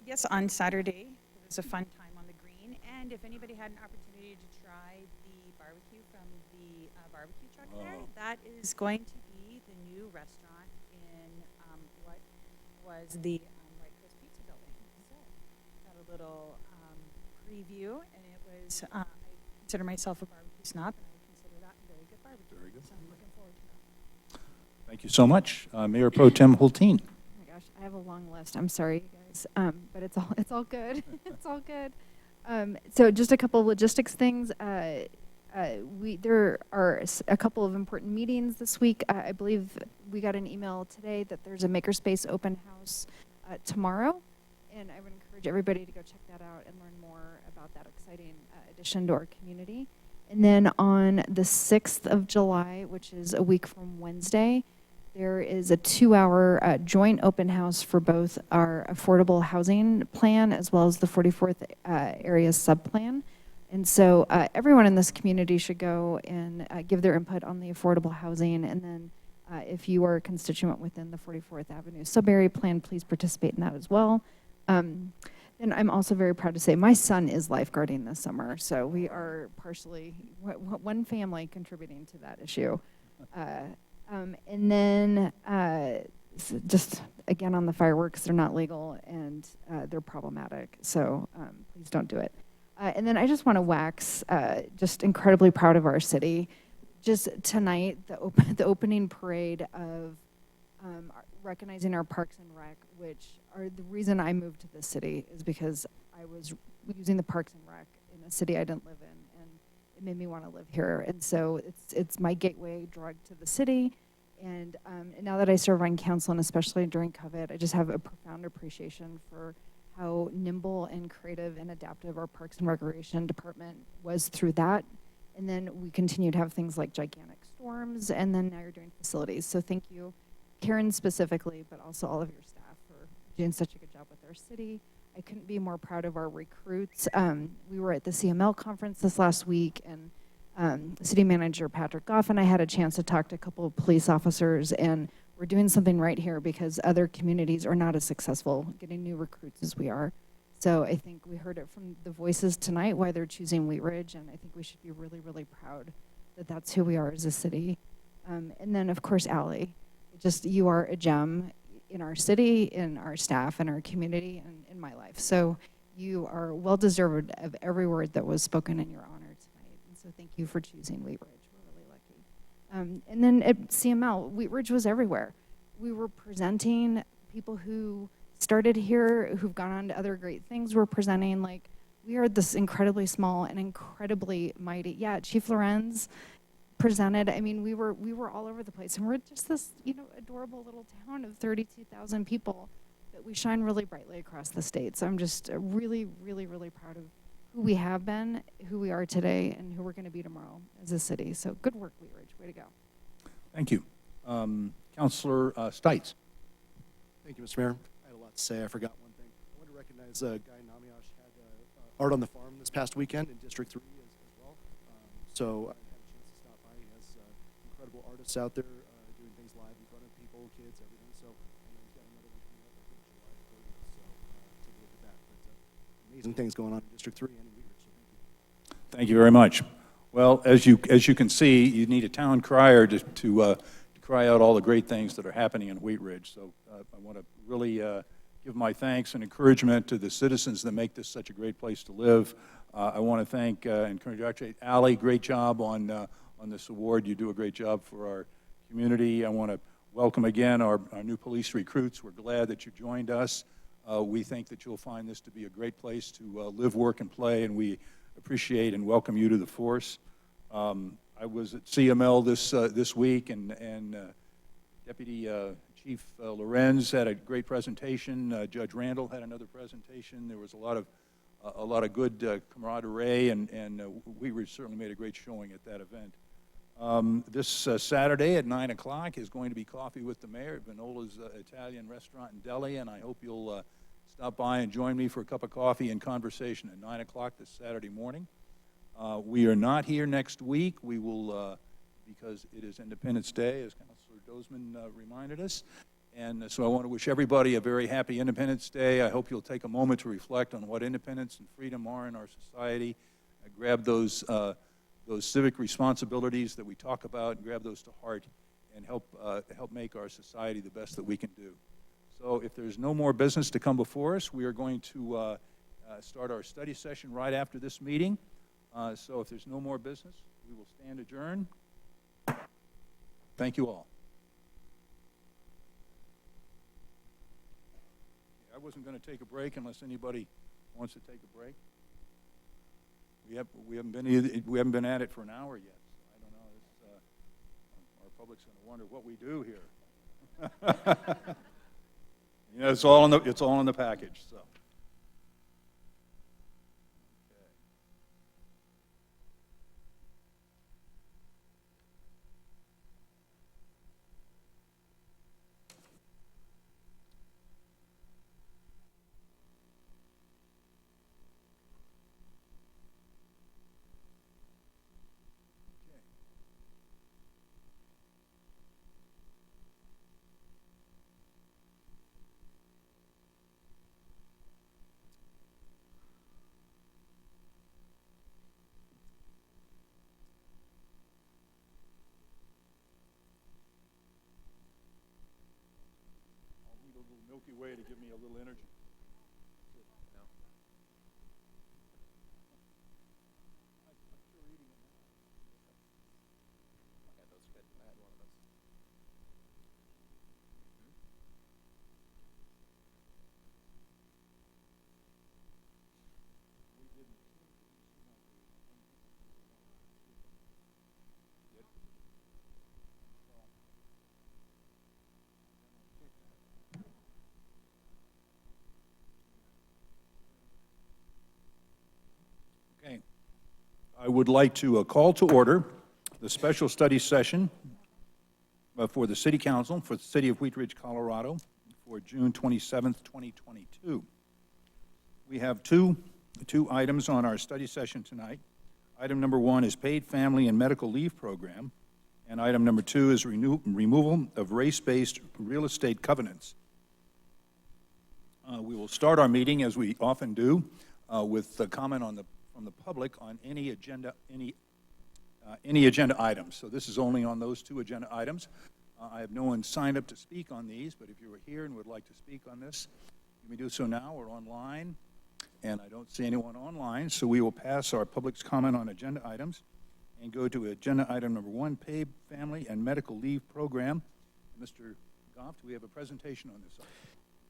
Yes, on Saturday, it was a fun time on the green, and if anybody had an opportunity to try the barbecue from the barbecue truck there, that is going to be the new restaurant in what was the White Coast Pizza Building. So, got a little preview, and it was, I consider myself a barbecue snob, and I consider that very good barbecue. Very good. So I'm looking forward to that. Thank you so much. Mayor Pro Tem Hulteen. Oh my gosh, I have a long list. I'm sorry, you guys, but it's all good. It's all good. So just a couple of logistics things. There are a couple of important meetings this week. I believe we got an email today that there's a Makerspace open house tomorrow, and I would encourage everybody to go check that out and learn more about that exciting addition to our community. And then on the 6th of July, which is a week from Wednesday, there is a 2-hour joint open house for both our affordable housing plan as well as the 44th area subplan. And so everyone in this community should go and give their input on the affordable housing. And then if you are a constituent within the 44th Avenue sub-area plan, please participate in that as well. And I'm also very proud to say my son is lifeguarding this summer. So we are partially one family contributing to that issue. And then just again on the fireworks, they're not legal and they're problematic. So please don't do it. And then I just want to wax, just incredibly proud of our city. Just tonight, the opening parade of recognizing our Parks and Rec, which are the reason I moved to this city is because I was using the Parks and Rec in a city I didn't live in, and it made me want to live here. And so it's my gateway drug to the city. And now that I serve on council, and especially during COVID, I just have a profound appreciation for how nimble and creative and adaptive our Parks and Recreation department was through that. And then we continue to have things like gigantic storms, and then now you're doing facilities. So thank you, Karen specifically, but also all of your staff for doing such a good job with our city. I couldn't be more proud of our recruits. We were at the CML conference this last week, and City Manager Patrick Goff and I had a chance to talk to a couple of police officers, and we're doing something right here because other communities are not as successful getting new recruits as we are. So I think we heard it from the voices tonight why they're choosing Wheat Ridge, and I think we should be really, really proud that that's who we are as a city. And then, of course, Allie, you are a gem in our city, in our staff, in our community, and in my life. So you are well-deserved of every word that was spoken in your honor tonight. And so thank you for choosing Wheat Ridge. We're really lucky. And then at CML, Wheat Ridge was everywhere. We were presenting people who started here, who've gone on to other great things. We're presenting, like, we are this incredibly small and incredibly mighty. Yeah, Chief Lorenz presented. I mean, we were all over the place, and we're just this, adorable little town of 32,000 people that we shine really brightly across the state. So I'm just really, really, really proud of who we have been, who we are today, and who we're going to be tomorrow as a city. So good work, Wheat Ridge. Way to go. Thank you. Councilor Stites. Thank you, Mr. Mayor. I had a lot to say. I forgot one thing. I want to recognize Guy Namiash had Art on the Farm this past weekend in District 3 as well. So I had a chance to stop by. He has incredible artists out there doing things live in front of people, kids, everything. So, and then he's got another one coming up, I think, July 30th. So, take a look at that. But amazing things going on in District 3 and in Wheat Ridge. So, thank you. Thank you very much. Well, as you can see, you need a town crier to cry out all the great things that are happening in Wheat Ridge. So I want to really give my thanks and encouragement to the citizens that make this such a great place to live. I want to thank and congratulate Allie. Great job on this award. You do a great job for our community. I want to welcome again our new police recruits. We're glad that you joined us. We think that you'll find this to be a great place to live, work, and play, and we appreciate and welcome you to the force. I was at CML this week, and Deputy Chief Lorenz had a great presentation. Judge Randall had another presentation. There was a lot of good camaraderie, and we certainly made a great showing at that event. This Saturday at 9 o'clock is going to be Coffee with the Mayor at Vinola's Italian Restaurant and Deli, and I hope you'll stop by and join me for a cup of coffee and conversation at 9 o'clock this Saturday morning. We are not here next week. We will, because it is Independence Day, as Councilor Dozman reminded us. And so I want to wish everybody a very happy Independence Day. I hope you'll take a moment to reflect on what independence and freedom are in our society. Grab those civic responsibilities that we talk about, and grab those to heart, and help make our society the best that we can do. So if there's no more business to come before us, we are going to start our study session right after this meeting. So if there's no more business, we will stand adjourned. Thank you all. I wasn't going to take a break unless anybody wants to take a break. We haven't been at it for an hour yet. So I don't know. Our public's going to wonder what we do here. You know, it's all in the package. So. Milky Way to give me a little energy. No. I'm sure eating it now. Yeah, those are good. I had one of those. We didn't. Okay. I would like to call to order the special study session for the City Council for the City of Wheat Ridge, Colorado for June 27th, 2022. We have two items on our study session tonight. Item number one is paid family and medical leave program, and item number two is removal of race-based real estate covenants. We will start our meeting, as we often do, with a comment from the public on any agenda items. So this is only on those two agenda items. I have no one signed up to speak on these, but if you were here and would like to speak on this, you may do so now or online. And I don't see anyone online, so we will pass our public's comment on agenda items and go to agenda item number one, paid family and medical leave program. Mr. Goff, do we have a presentation on this item?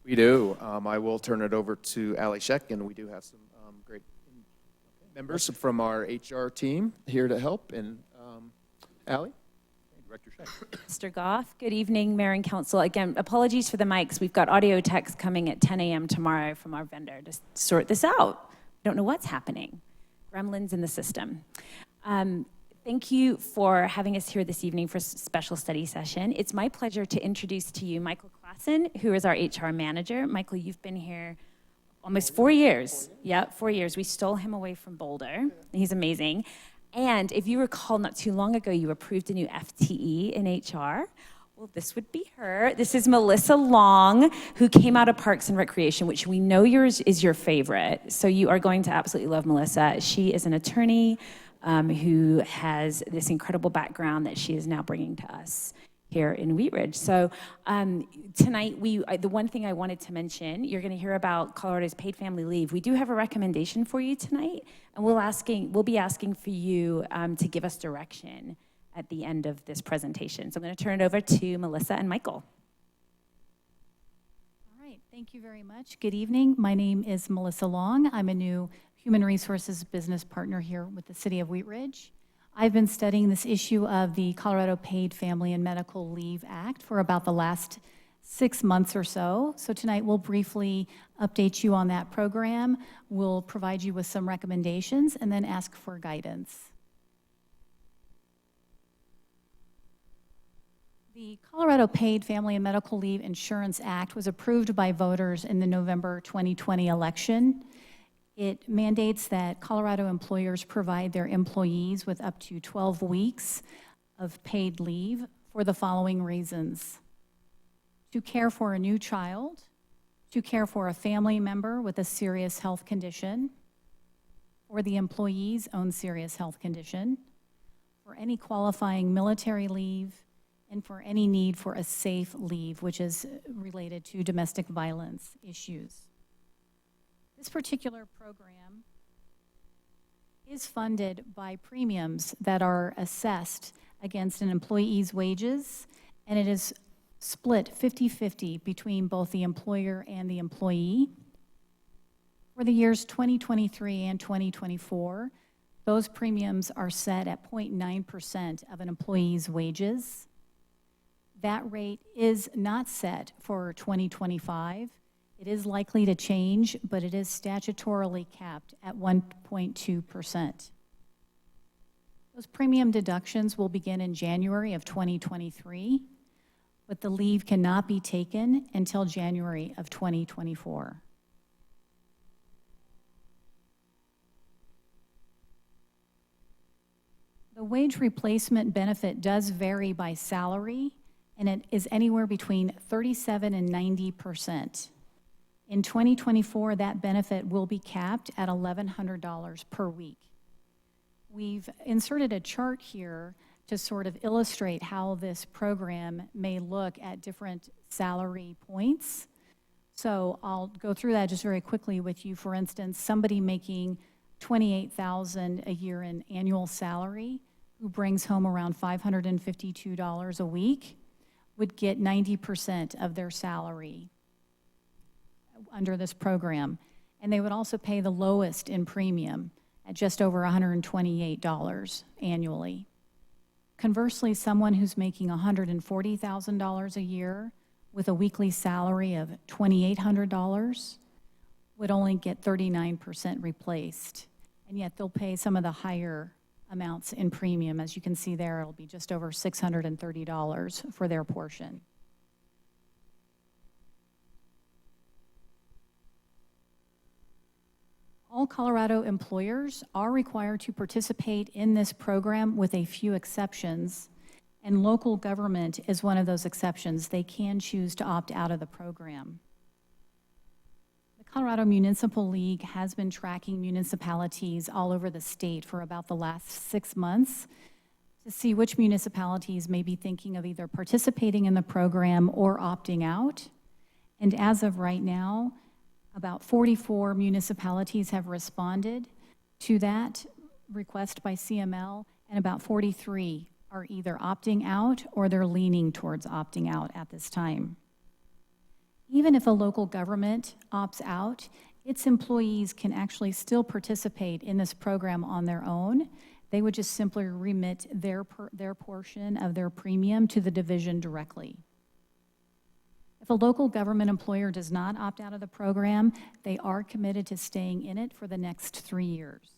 We do. I will turn it over to Allie Scheck, and we do have some great members from our HR team here to help. And Allie? Director Scheck. Mr. Goff, good evening, Mayor and Council. Again, apologies for the mics. We've got audio techs coming at 10 a.m. tomorrow from our vendor to sort this out. Don't know what's happening. Gremlins in the system. Thank you for having us here this evening for a special study session. It's my pleasure to introduce to you Michael Klassen, who is our HR manager. Michael, you've been here almost 4 years. Yeah, 4 years. We stole him away from Boulder. He's amazing. And if you recall, not too long ago, you approved a new FTE in HR. Well, this would be her. This is Melissa Long, who came out of Parks and Recreation, which we know yours is your favorite. So you are going to absolutely love Melissa. She is an attorney who has this incredible background that she is now bringing to us here in Wheat Ridge. So tonight, the one thing I wanted to mention, you're going to hear about Colorado's paid family leave. We do have a recommendation for you tonight, and we'll be asking for you to give us direction at the end of this presentation. So I'm going to turn it over to Melissa and Michael. All right, thank you very much. Good evening. My name is Melissa Long. I'm a new Human Resources business partner here with the City of Wheat Ridge. I've been studying this issue of the Colorado Paid Family and Medical Leave Act for about the last 6 months or so. So tonight we'll briefly update you on that program. We'll provide you with some recommendations and then ask for guidance. The Colorado Paid Family and Medical Leave Insurance Act was approved by voters in the November 2020 election. It mandates that Colorado employers provide their employees with up to 12 weeks of paid leave for the following reasons: to care for a new child, to care for a family member with a serious health condition, or the employee's own serious health condition, for any qualifying military leave, and for any need for a safe leave, which is related to domestic violence issues. This particular program is funded by premiums that are assessed against an employee's wages, and it is split 50-50 between both the employer and the employee. For the years 2023 and 2024, those premiums are set at 0.9% of an employee's wages. That rate is not set for 2025. It is likely to change, but it is statutorily capped at 1.2%. Those premium deductions will begin in January of 2023, but the leave cannot be taken until January of 2024. The wage replacement benefit does vary by salary, and it is anywhere between 37 and 90%. In 2024, that benefit will be capped at $1,100 per week. We've inserted a chart here to sort of illustrate how this program may look at different salary points. So I'll go through that just very quickly with you. For instance, somebody making $28,000 a year in annual salary who brings home around $552 a week would get 90% of their salary under this program. And they would also pay the lowest in premium at just over $128 annually. Conversely, someone who's making $140,000 a year with a weekly salary of $2,800 would only get 39% replaced. And yet they'll pay some of the higher amounts in premium. As you can see there, it'll be just over $630 for their portion. All Colorado employers are required to participate in this program with a few exceptions, and local government is one of those exceptions. They can choose to opt out of the program. The Colorado Municipal League has been tracking municipalities all over the state for about the last 6 months to see which municipalities may be thinking of either participating in the program or opting out. And as of right now, about 44 municipalities have responded to that request by CML, and about 43 are either opting out or they're leaning towards opting out at this time. Even if a local government opts out, its employees can actually still participate in this program on their own. They would just simply remit their portion of their premium to the division directly. If a local government employer does not opt out of the program, they are committed to staying in it for the next 3 years.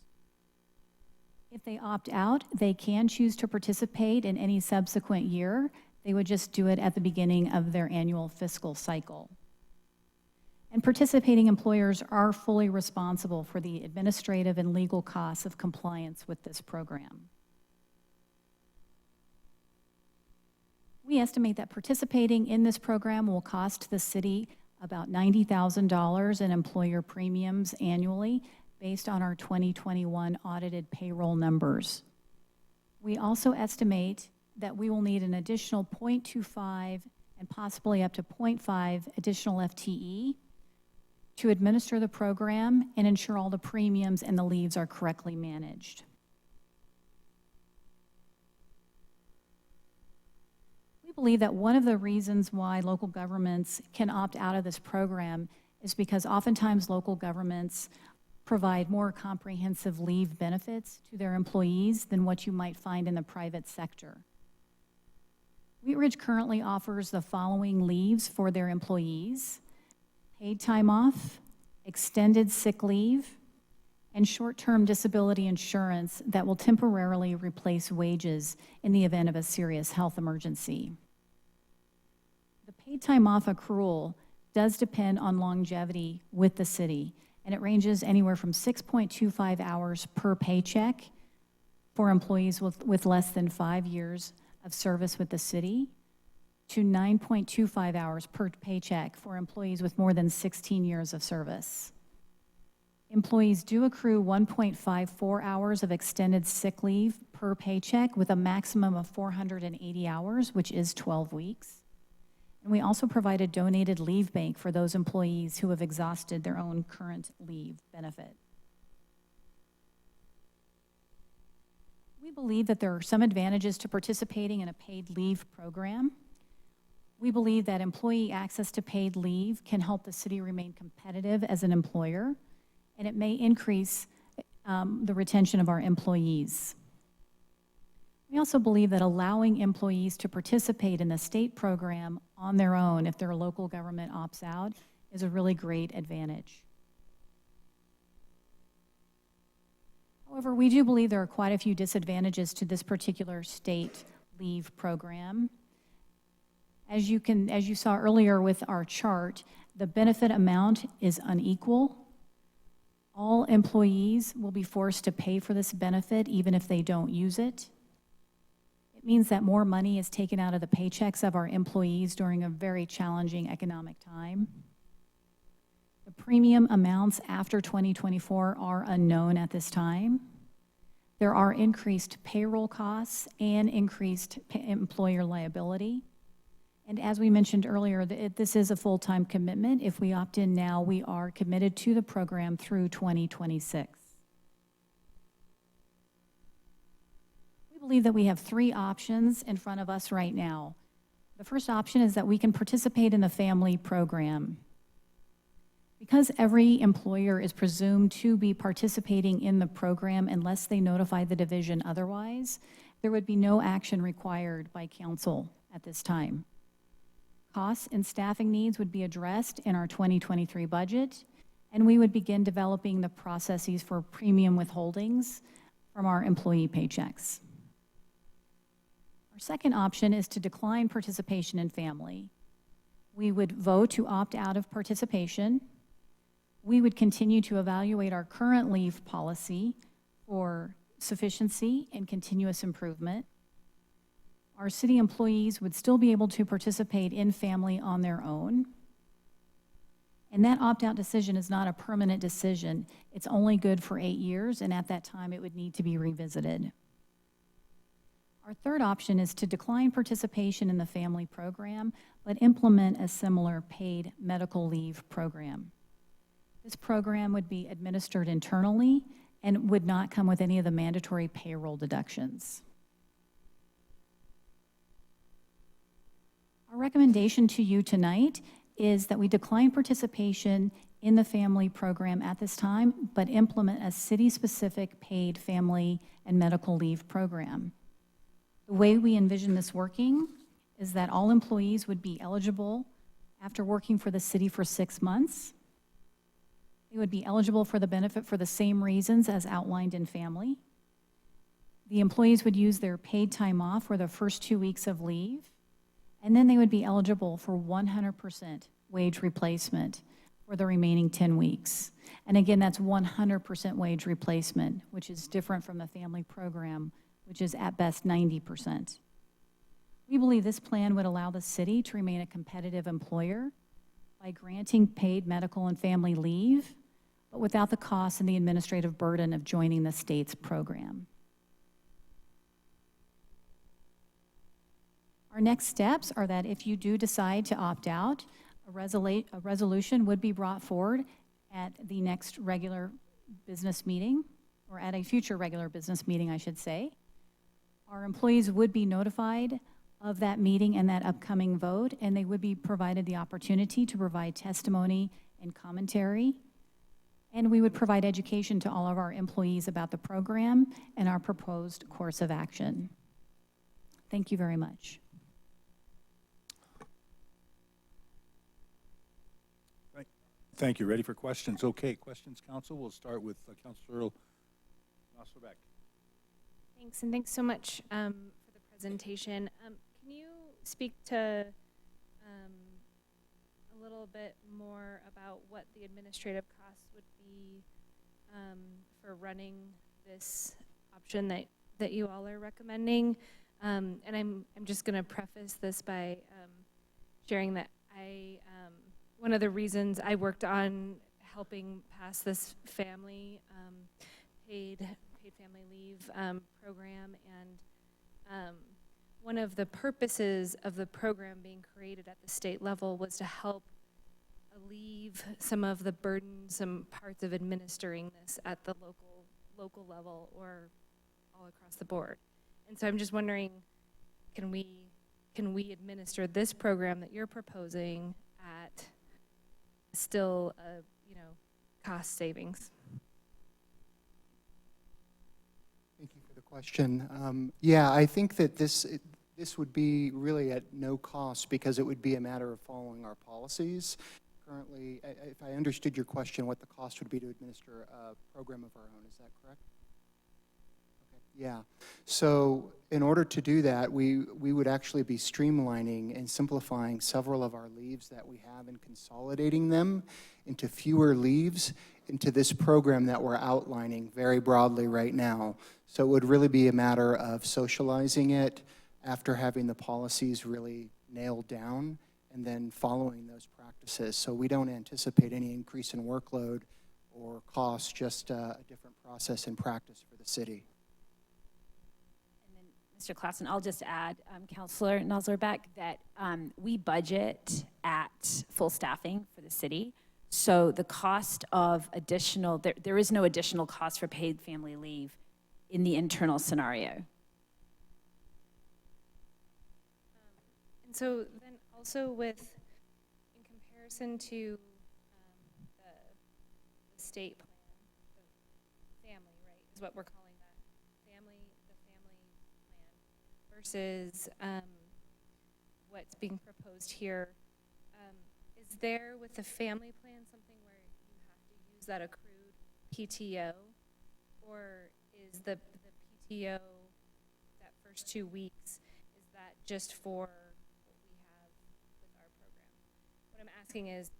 If they opt out, they can choose to participate in any subsequent year. They would just do it at the beginning of their annual fiscal cycle. And participating employers are fully responsible for the administrative and legal costs of compliance with this program. We estimate that participating in this program will cost the city about $90,000 in employer premiums annually based on our 2021 audited payroll numbers. We also estimate that we will need an additional 0.25 and possibly up to 0.5 additional FTE to administer the program and ensure all the premiums and the leaves are correctly managed. We believe that one of the reasons why local governments can opt out of this program is because oftentimes local governments provide more comprehensive leave benefits to their employees than what you might find in the private sector. Wheat Ridge currently offers the following leaves for their employees: paid time off, extended sick leave, and short-term disability insurance that will temporarily replace wages in the event of a serious health emergency. The paid time off accrual does depend on longevity with the city, and it ranges anywhere from 6.25 hours per paycheck for employees with less than 5 years of service with the city to 9.25 hours per paycheck for employees with more than 16 years of service. Employees do accrue 1.54 hours of extended sick leave per paycheck with a maximum of 480 hours, which is 12 weeks. And we also provide a donated leave bank for those employees who have exhausted their own current leave benefit. We believe that there are some advantages to participating in a paid leave program. We believe that employee access to paid leave can help the city remain competitive as an employer, and it may increase the retention of our employees. We also believe that allowing employees to participate in the state program on their own if their local government opts out is a really great advantage. However, we do believe there are quite a few disadvantages to this particular state leave program. As you saw earlier with our chart, the benefit amount is unequal. All employees will be forced to pay for this benefit even if they don't use it. It means that more money is taken out of the paychecks of our employees during a very challenging economic time. The premium amounts after 2024 are unknown at this time. There are increased payroll costs and increased employer liability. And as we mentioned earlier, this is a full-time commitment. If we opt in now, we are committed to the program through 2026. We believe that we have three options in front of us right now. The first option is that we can participate in the family program. Because every employer is presumed to be participating in the program unless they notify the division otherwise, there would be no action required by council at this time. Costs and staffing needs would be addressed in our 2023 budget, and we would begin developing the processes for premium withholdings from our employee paychecks. Our second option is to decline participation in family. We would vote to opt out of participation. We would continue to evaluate our current leave policy for sufficiency and continuous improvement. Our city employees would still be able to participate in family on their own. And that opt-out decision is not a permanent decision. It's only good for 8 years, and at that time it would need to be revisited. Our third option is to decline participation in the family program, but implement a similar paid medical leave program. This program would be administered internally and would not come with any of the mandatory payroll deductions. Our recommendation to you tonight is that we decline participation in the family program at this time, but implement a city-specific paid family and medical leave program. The way we envision this working is that all employees would be eligible after working for the city for 6 months. They would be eligible for the benefit for the same reasons as outlined in family. The employees would use their paid time off for the first 2 weeks of leave, and then they would be eligible for 100% wage replacement for the remaining 10 weeks. And again, that's 100% wage replacement, which is different from the family program, which is at best 90%. We believe this plan would allow the city to remain a competitive employer by granting paid medical and family leave, but without the cost and the administrative burden of joining the state's program. Our next steps are that if you do decide to opt out, a resolution would be brought forward at the next regular business meeting, or at a future regular business meeting, I should say. Our employees would be notified of that meeting and that upcoming vote, and they would be provided the opportunity to provide testimony and commentary. And we would provide education to all of our employees about the program and our proposed course of action. Thank you very much. Thank you. Ready for questions? Okay, questions, council. We'll start with Councilor Nasserbeck. Thanks, and thanks so much for the presentation. Can you speak to a little bit more about what the administrative costs would be for running this option that you all are recommending? And I'm just going to preface this by sharing that one of the reasons I worked on helping pass this family paid family leave program, and one of the purposes of the program being created at the state level was to help alleviate some of the burdensome parts of administering this at the local level or all across the board. And so I'm just wondering, can we administer this program that you're proposing at still cost savings? Thank you for the question. Yeah, I think that this would be really at no cost because it would be a matter of following our policies. Currently, if I understood your question, what the cost would be to administer a program of our own, is that correct? Okay. Yeah. So in order to do that, we would actually be streamlining and simplifying several of our leaves that we have and consolidating them into fewer leaves into this program that we're outlining very broadly right now. So it would really be a matter of socializing it after having the policies really nailed down and then following those practices. So we don't anticipate any increase in workload or cost, just a different process and practice for the city. Mr. Klassen, I'll just add, Councilor Nasserbeck, that we budget at full staffing for the city. So the cost of additional, there is no additional cost for paid family leave in the internal scenario. And so then also in comparison to the state plan, the family, right, is what we're calling that, the family plan versus what's being proposed here. Is there with the family plan something where you have to use that accrued PTO, or is the PTO, that first 2 weeks, is that just for what we have with our program? What I'm asking is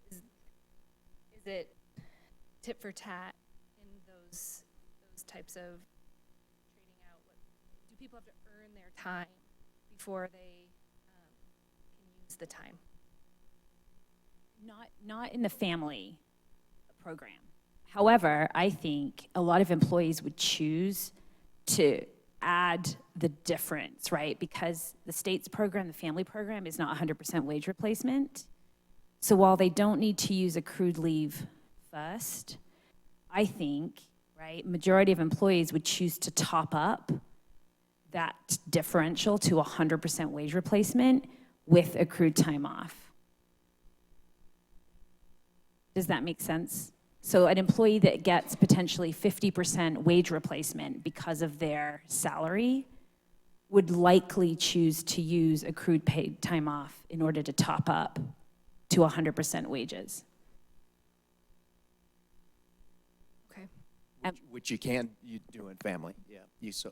it tit for tat in those types of trading out? Do people have to earn their time before they can use the time? Not in the family program. However, I think a lot of employees would choose to add the difference, right? Because the state's program, the family program, is not 100% wage replacement. So while they don't need to use accrued leave first, I think, right, majority of employees would choose to top up that differential to 100% wage replacement with accrued time off. Does that make sense? So an employee that gets potentially 50% wage replacement because of their salary would likely choose to use accrued paid time off in order to top up to 100% wages. Okay. Which you can do in family. Yeah. Does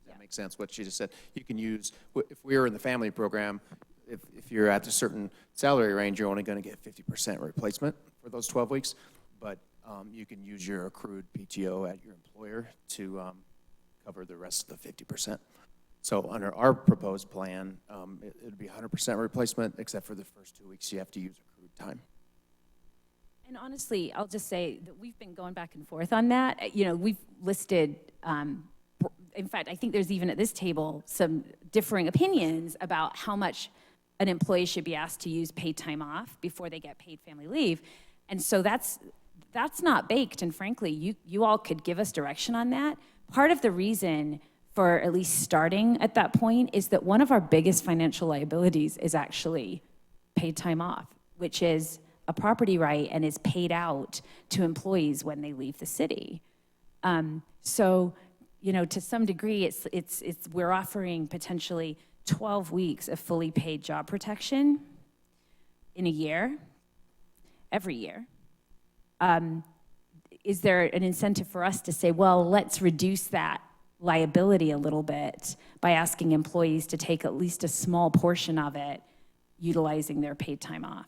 that make sense? What she just said. You can use, if we were in the family program, if you're at a certain salary range, you're only going to get 50% replacement for those 12 weeks. But you can use your accrued PTO at your employer to cover the rest of the 50%. So under our proposed plan, it would be 100% replacement, except for the first 2 weeks you have to use accrued time. And honestly, I'll just say that we've been going back and forth on that. You know, we've listed, in fact, I think there's even at this table some differing opinions about how much an employee should be asked to use paid time off before they get paid family leave. And so that's not baked, and frankly, you all could give us direction on that. Part of the reason for at least starting at that point is that one of our biggest financial liabilities is actually paid time off, which is a property right and is paid out to employees when they leave the city. So, you know, to some degree, we're offering potentially 12 weeks of fully paid job protection in a year, every year. Is there an incentive for us to say, well, let's reduce that liability a little bit by asking employees to take at least a small portion of it, utilizing their paid time off?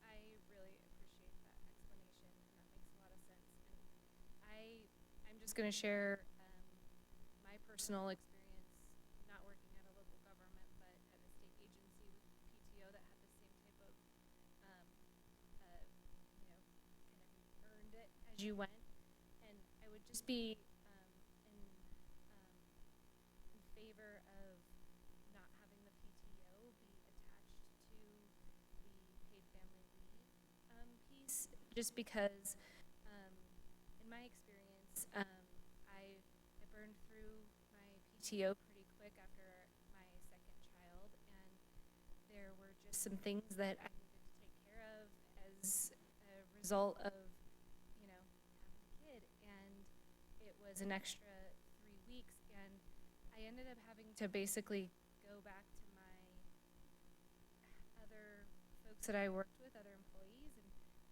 I really appreciate that explanation, and that makes a lot of sense. And I'm just going to share my personal experience not working at a local government, but at a state agency with PTO that had the same type of, kind of earned it as you went. And I would just be in favor of not having the PTO be attached to the paid family leave piece, just because in my experience, I burned through my PTO pretty quick after my second child, and there were just some things that I needed to take care of as a result of, you know, having a kid, and it was an extra 3 weeks, and I ended up having to basically go back to my other folks that I worked with, other employees, and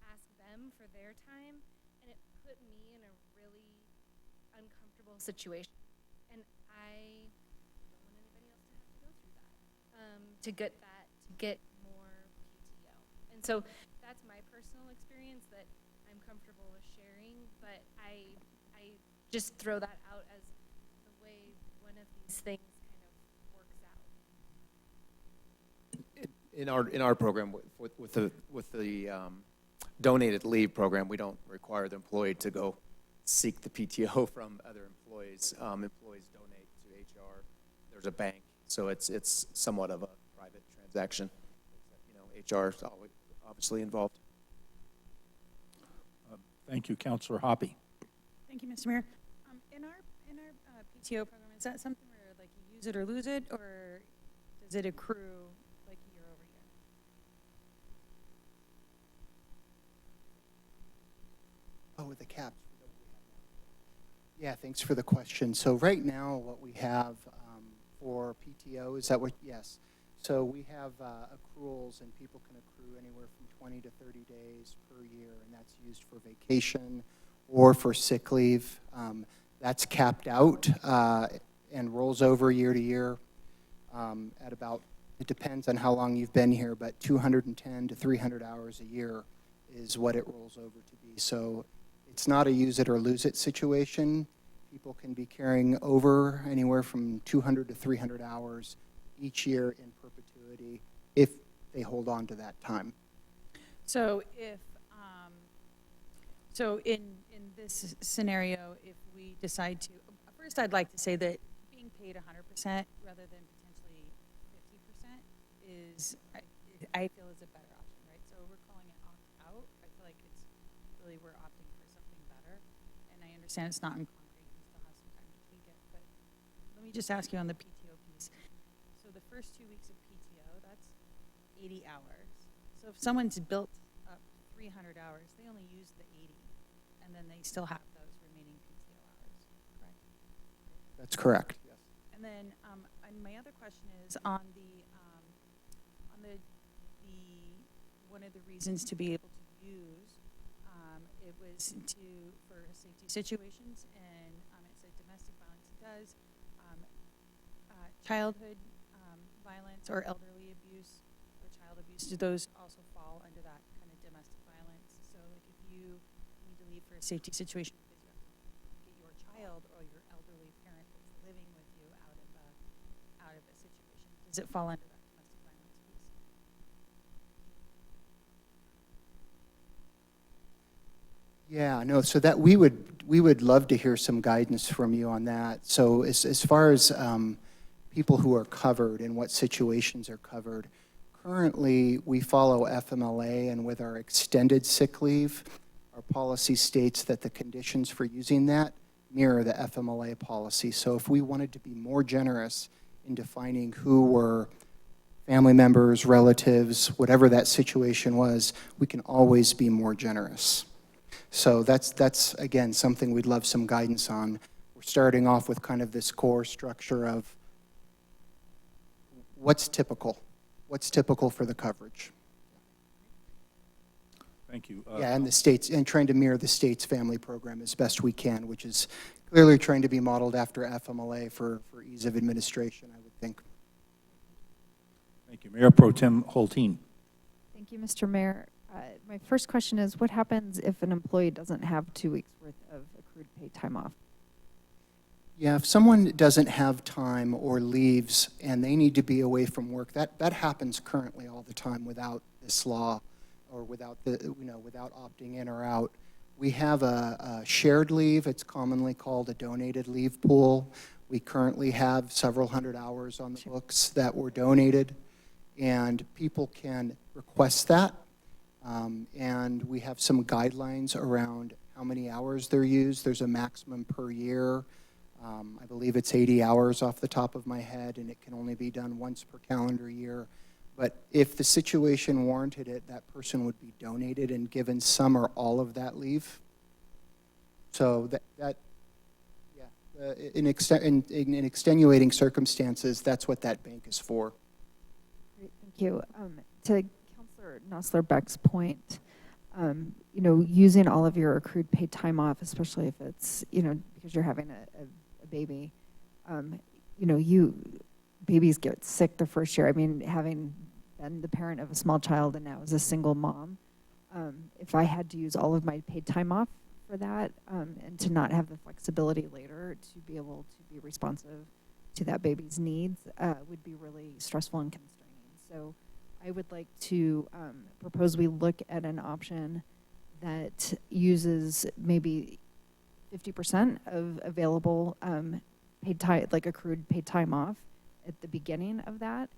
ask them for their time, and it put me in a really uncomfortable situation. And I don't want anybody else to have to go through that, to get more PTO. And so that's my personal experience that I'm comfortable with sharing, but I just throw that out as the way one of these things kind of works out. In our program, with the donated leave program, we don't require the employee to go seek the PTO from other employees. Employees donate to HR. There's a bank, so it's somewhat of a private transaction. You know, HR is always obviously involved. Thank you, Councilor Hoppy. Thank you, Mr. Mayor. In our PTO program, is that something where like you use it or lose it, or does it accrue like year over year? Oh, with the caps. Yeah, thanks for the question. So right now, what we have for PTO, is that what? Yes. So we have accruals, and people can accrue anywhere from 20 to 30 days per year, and that's used for vacation or for sick leave. That's capped out and rolls over year to year at about, it depends on how long you've been here, but 210 to 300 hours a year is what it rolls over to be. So it's not a use it or lose it situation. People can be carrying over anywhere from 200 to 300 hours each year in perpetuity if they hold on to that time. So if, so in this scenario, if we decide to, first I'd like to say that being paid 100% rather than potentially 50% is, I feel is a better option, right? So we're calling it opt-out. I feel like it's really, we're opting for something better. And I understand it's not in concrete, we still have some time to tweak it, but let me just ask you on the PTO piece. So the first 2 weeks of PTO, that's 80 hours. So if someone's built up 300 hours, they only use the 80, and then they still have those remaining PTO hours, correct? That's correct. Yes. And then, and my other question is on the one of the reasons to be able to use, it was for safety situations, and it said domestic violence. It does. childhood violence or elderly abuse or child abuse, do those also fall under that kind of domestic violence? So like if you need to leave for a safety situation because you have to get your child or your elderly parent that's living with you out of a situation, does it fall under that domestic violence piece? Yeah, no, so that we would love to hear some guidance from you on that. So as far as people who are covered and what situations are covered, currently we follow FMLA, and with our extended sick leave, our policy states that the conditions for using that mirror the FMLA policy. So if we wanted to be more generous in defining who were family members, relatives, whatever that situation was, we can always be more generous. So that's again, something we'd love some guidance on. We're starting off with kind of this core structure of what's typical for the coverage. Thank you. Yeah, and the states, and trying to mirror the state's family program as best we can, which is clearly trying to be modeled after FMLA for ease of administration, I would think. Thank you. Mayor Pro Tem Holteen. Thank you, Mr. Mayor. My first question is, what happens if an employee doesn't have 2 weeks worth of accrued paid time off? Yeah, if someone doesn't have time or leaves and they need to be away from work, that happens currently all the time without this law or without without opting in or out. We have a shared leave. It's commonly called a donated leave pool. We currently have several hundred hours on the books that were donated, and people can request that. And we have some guidelines around how many hours they're used. There's a maximum per year. I believe it's 80 hours off the top of my head, and it can only be done once per calendar year. But if the situation warranted it, that person would be donated and given some or all of that leave. So in extenuating circumstances, that's what that bank is for. Great, thank you. To Councilor Nosler-Beck's point, using all of your accrued paid time off, especially if it's, because you're having a baby, babies get sick the first year. I mean, having been the parent of a small child and now as a single mom, if I had to use all of my paid time off for that, and to not have the flexibility later to be able to be responsive to that baby's needs, would be really stressful and constraining. So I would like to propose we look at an option that uses maybe 50% of available accrued paid time off at the beginning of that.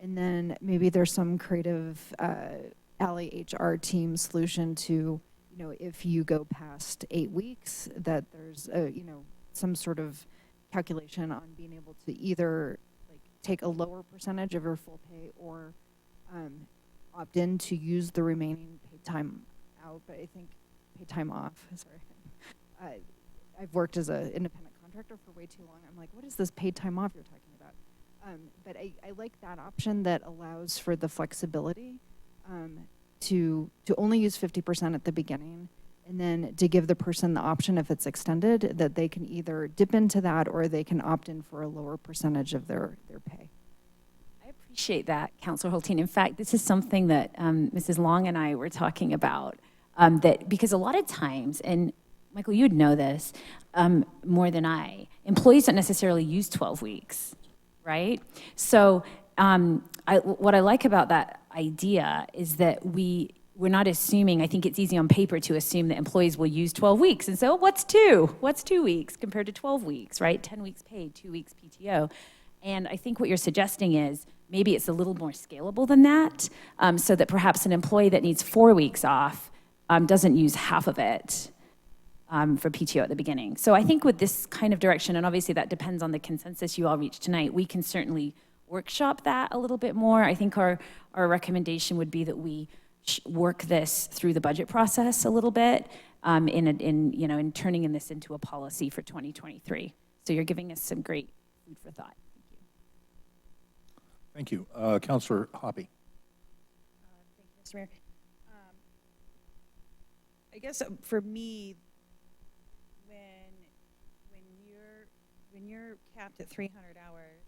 And then maybe there's some creative Ally HR team solution to, if you go past 8 weeks, that there's some sort of calculation on being able to either take a lower percentage of your full pay or opt in to use the remaining paid time out, but I think paid time off, sorry. I've worked as an independent contractor for way too long. I'm like, what is this paid time off you're talking about? But I like that option that allows for the flexibility to only use 50% at the beginning, and then to give the person the option, if it's extended, that they can either dip into that or they can opt in for a lower percentage of their pay. Appreciate that, Councilor Holteen. In fact, this is something that Mrs. Long and I were talking about, that because a lot of times, and Michael, you'd know this more than I, employees don't necessarily use 12 weeks, right? So what I like about that idea is that we're not assuming, I think it's easy on paper to assume that employees will use 12 weeks. And so what's 2? What's 2 weeks compared to 12 weeks, right? 10 weeks paid, 2 weeks PTO. And I think what you're suggesting is maybe it's a little more scalable than that, so that perhaps an employee that needs 4 weeks off doesn't use half of it for PTO at the beginning. So I think with this kind of direction, and obviously that depends on the consensus you all reach tonight, we can certainly workshop that a little bit more. I think our recommendation would be that we work this through the budget process a little bit in turning this into a policy for 2023. So you're giving us some great food for thought. Thank you. Councilor Hoppe. Thank you, Mr. Mayor. I guess for me, when you're capped at 300 hours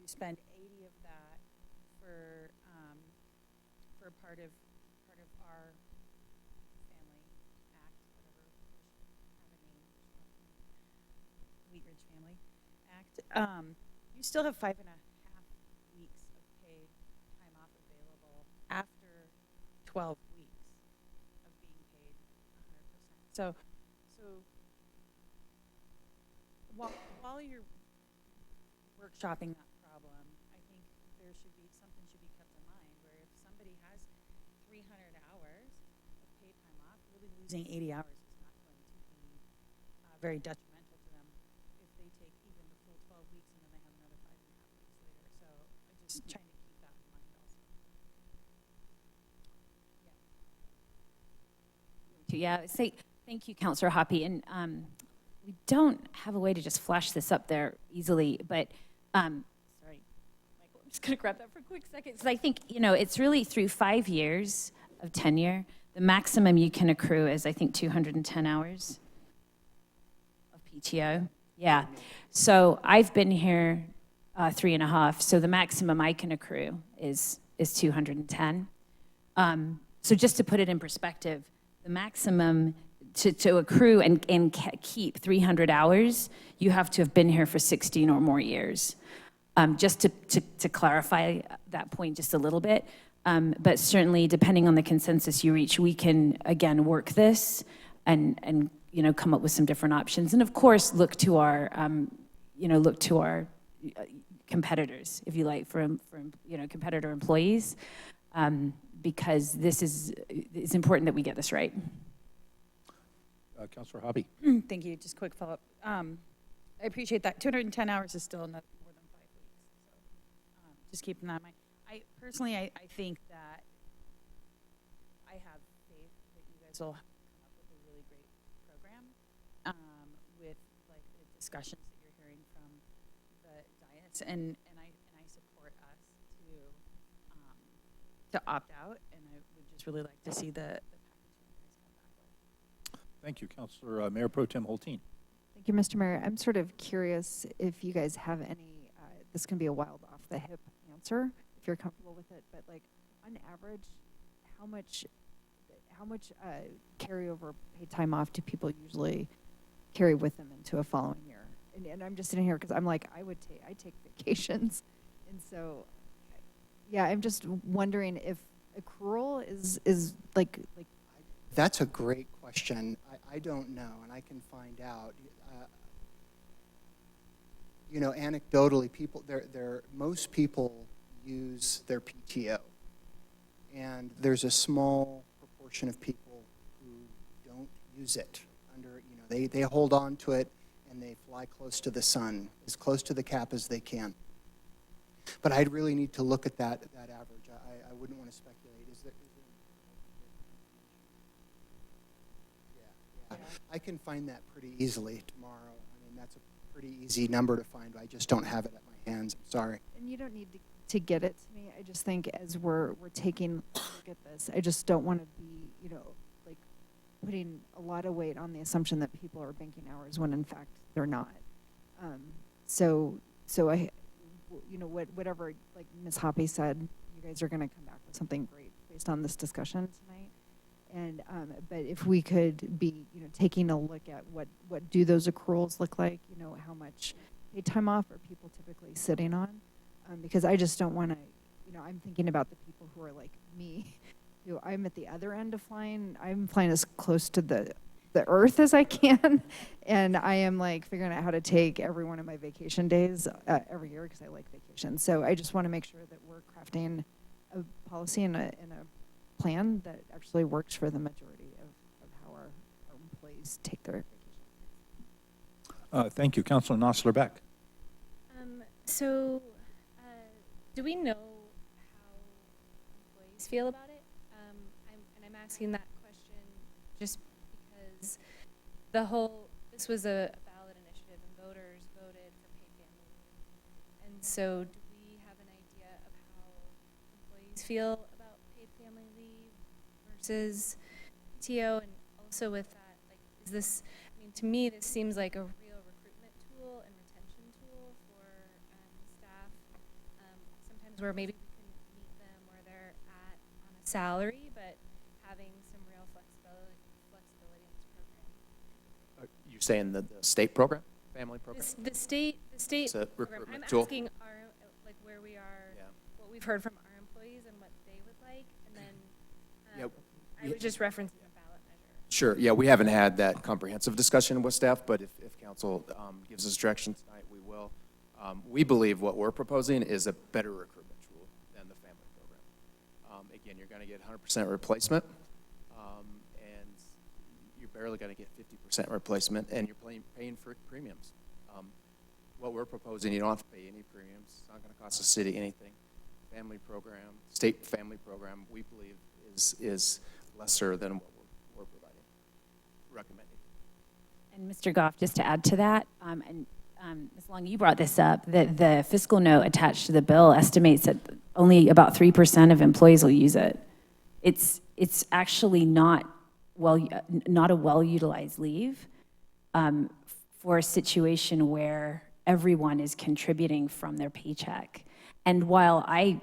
spend 80 of that for part of our family act, whatever have a name, Wheat Ridge Family Act. You still have 5.5 weeks of paid time off available after 12 weeks of being paid 100%. So while you're workshopping that problem, I think something should be kept in mind where if somebody has 300 hours of paid time off, really losing 80 hours is not going to be very detrimental to them if they take even the full 12 weeks and then they have another 5.5 weeks later. So I'm just trying to keep that in mind also. Yeah, thank you, Councillor Hoppy. And we don't have a way to just flash this up there easily, but sorry, Michael, I'm just going to grab that for a quick second. So I think, it's really through 5 years of tenure, the maximum you can accrue is, I think, 210 hours of PTO. Yeah. So I've been here 3.5, so the maximum I can accrue is 210. So just to put it in perspective, the maximum to accrue and keep 300 hours, you have to have been here for 16 or more years. Just to clarify that point just a little bit, but certainly depending on the consensus you reach, we can again work this and come up with some different options, and of course look to our competitors, if you like, for competitor employees, because it's important that we get this right. Councillor Hobby. Thank you. Just quick follow-up. I appreciate that. 210 hours is still more than 5 weeks. So just keeping that in mind. I personally think that I have faith that you guys will come up with a really great program with like the discussions that you're hearing from the dais, and I support us to opt out, and I would just really like to see the Thank you, Councillor Mayor Pro Tem Holteen. Thank you, Mr. Mayor. I'm sort of curious if you guys have any, this can be a wild off the hip answer, if you're comfortable with it, but like on average, how much carryover paid time off do people usually carry with them into a following year? And I'm just sitting here because I'm like, I take vacations. And so, yeah, I'm just wondering if accrual is like. That's a great question. I don't know, and I can find out. Anecdotally, most people use their PTO, and there's a small proportion of people who don't use it. They hold on to it and they fly close to the sun, as close to the cap as they can. But I'd really need to look at that average. I wouldn't want to speculate. I can find that pretty easily tomorrow. I mean, that's a pretty easy number to find. I just don't have it at my hands. I'm sorry. And you don't need to get it to me. I just think as we're taking a look at this, I just don't want to be, like putting a lot of weight on the assumption that people are banking hours when in fact they're not. So I, whatever, like Ms. Hoppy said, you guys are going to come back with something great based on this discussion tonight. And but if we could be, taking a look at what do those accruals look like? How much paid time off are people typically sitting on? Because I just don't want to, I'm thinking about the people who are like me, who I'm at the other end of flying. I'm flying as close to the earth as I can, and I am like figuring out how to take every one of my vacation days every year because I like vacations. So I just want to make sure that we're crafting a policy and a plan that actually works for the majority of how our employees take their vacation. Thank you. Councillor Nosler-Beck. Do we know how employees feel about it? I'm asking that question just because this was a ballot initiative and voters voted for paid family leave. And so do we have an idea of how employees feel about paid family leave versus PTO? And also with that, like, is this, to me, this seems like a real recruitment tool and retention tool for staff programs where maybe we can meet them where they're at on a salary, but having some real flexibility in this program. You saying the state program, family program? The state It's a program. recruitment I'm tool. asking our, like where we are, what we've heard from our employees and what they would like, and then I was just referencing a ballot measure. Sure, yeah, we haven't had that comprehensive discussion with staff, but if council gives us direction tonight, we will. We believe what we're proposing is a better recruitment tool than the family program. Again, you're going to get 100% replacement, and you're barely going to get 50% replacement, and you're paying for premiums. What we're proposing, you don't have to pay any premiums. It's not going to cost the city anything. Family program, state family program, we believe is lesser than what we're providing, recommending. And Mr. Goff, just to add to that, and Ms. Long, you brought this up, that the fiscal note attached to the bill estimates that only about 3% of employees will use it. It's actually not a well-utilized leave for a situation where everyone is contributing from their paycheck. And while I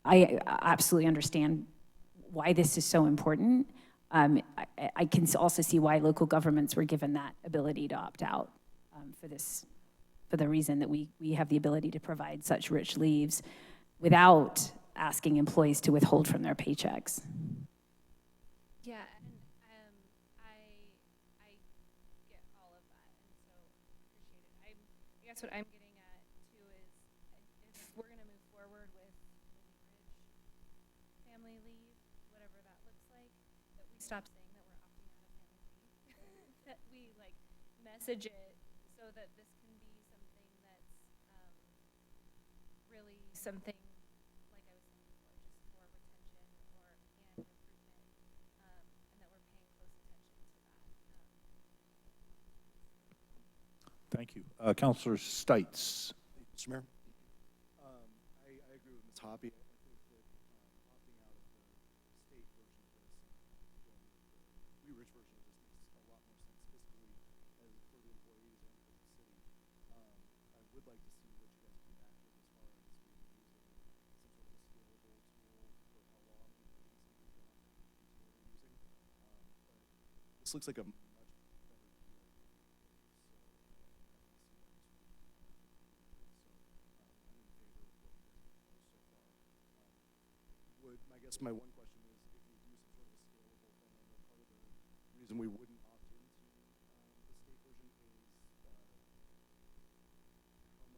absolutely understand why this is so important, I can also see why local governments were given that ability to opt out for the reason that we have the ability to provide such rich leaves without asking employees to withhold from their paychecks. Yeah, and I get all of that, and so appreciate it. I guess what I'm getting at too is if we're going to move forward with the Wheat Ridge family leave, whatever that looks like, that we stop saying that we're opting out of family leave, that we like message it so that this can be something that's really something, like I was saying before, just for retention and recruitment, and that we're paying close attention to that. Thank you. Councilor Stites. Mr. Mayor? I agree with Ms. Hoppy. I think that opting out of the state version of this and going with the Wheat Ridge version of this makes a lot more sense fiscally as for the employees and for the city. I would like to see what you guys come back with as far as maybe using some sort of a scalable tool for how long we put in something we don't have to continually using. But this looks like a much better deal. I guess my one question is, if we do some sort of a scalable thing, I know part of the reason we wouldn't opt into the state version is how much on the back end, as far as human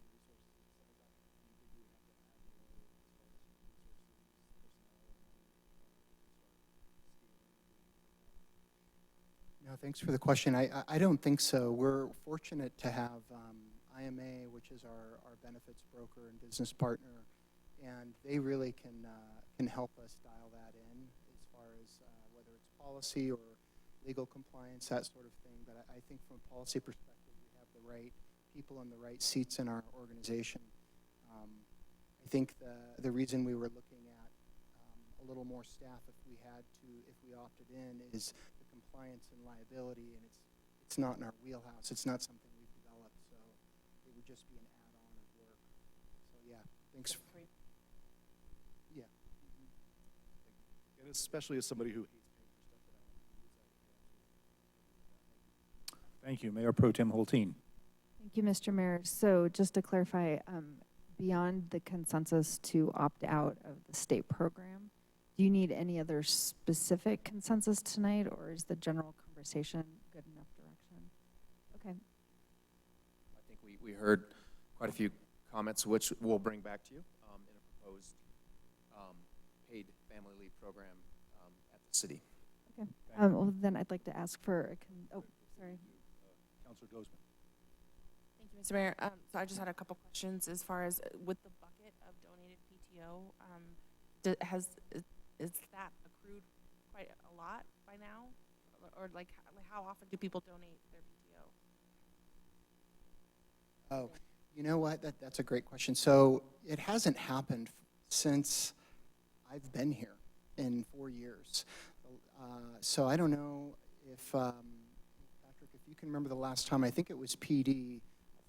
resources, et cetera, do you think we would have to add more as far as human resources, personnel, and money to start scaling and doing things like that? No, thanks for the question. I don't think so. We're fortunate to have IMA, which is our benefits broker and business partner, and they really can help us dial that in as far as whether it's policy or legal compliance, that sort of thing. But I think from a policy perspective, we have the right people in the right seats in our organization. I think the reason we were looking at a little more staff if we opted in is the compliance and liability, and it's not in our wheelhouse. It's not something we've developed, so it would just be an add-on of work. So yeah, thanks. Yeah. And especially as somebody who hates paying for stuff that I don't use, Thank you. Mayor Pro Tem Holteen. Thank you, Mr. Mayor. So just to clarify, beyond the consensus to opt out of the state program, do you need any other specific consensus tonight, or is the general conversation good enough direction? Okay. I think we heard quite a few comments, which we'll bring back to you in a proposed paid family leave program at the city. Okay. Well, then I'd like to ask for sorry. Councilor Gozman. Thank you, Mr. Mayor. So I just had a couple questions as far as with the bucket of donated PTO. Is that accrued quite a lot by now, or like how often do people donate their PTO? Oh, you know what? That's a great question. So it hasn't happened since I've been here in 4 years. So I don't know if, Patrick, if you can remember the last time, I think it was PD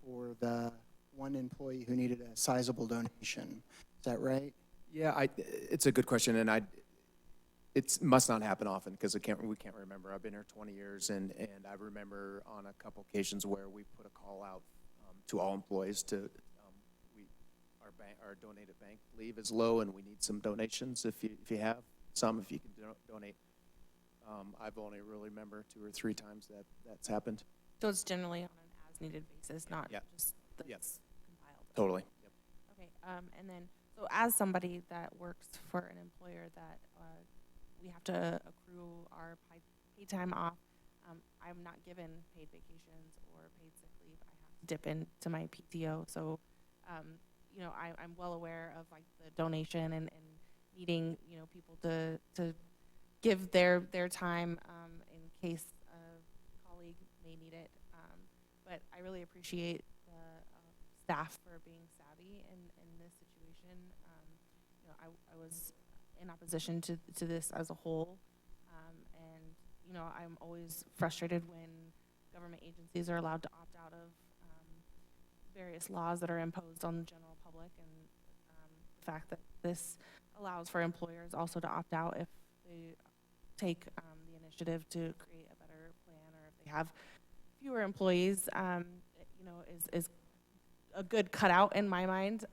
for the one employee who needed a sizable donation. Is that right? Yeah, it's a good question, and it must not happen often because we can't remember. I've been here 20 years, and I remember on a couple occasions where we put a call out to all employees to our donated bank leave is low, and we need some donations. If you have some, if you can donate. I've only really remember 2 or 3 times that's happened. So it's generally on an as-needed basis, not just that's compiled. Totally. Yep. Okay, and then, so as somebody that works for an employer that we have to accrue our paid time off, I'm not given paid vacations or paid sick leave. I have to dip into my PTO. So, you know, I'm well aware of like the donation and needing, you know, people to give their time in case a colleague may need it. But I really appreciate the staff for being savvy in this situation. You know, I was in opposition to this as a whole. And, you know, I'm always frustrated when government agencies are allowed to opt out of various laws that are imposed on the general public, and the fact that this allows for employers also to opt out if they take the initiative to create a better plan, or if they have fewer employees, you know, is a good cutout in my mind.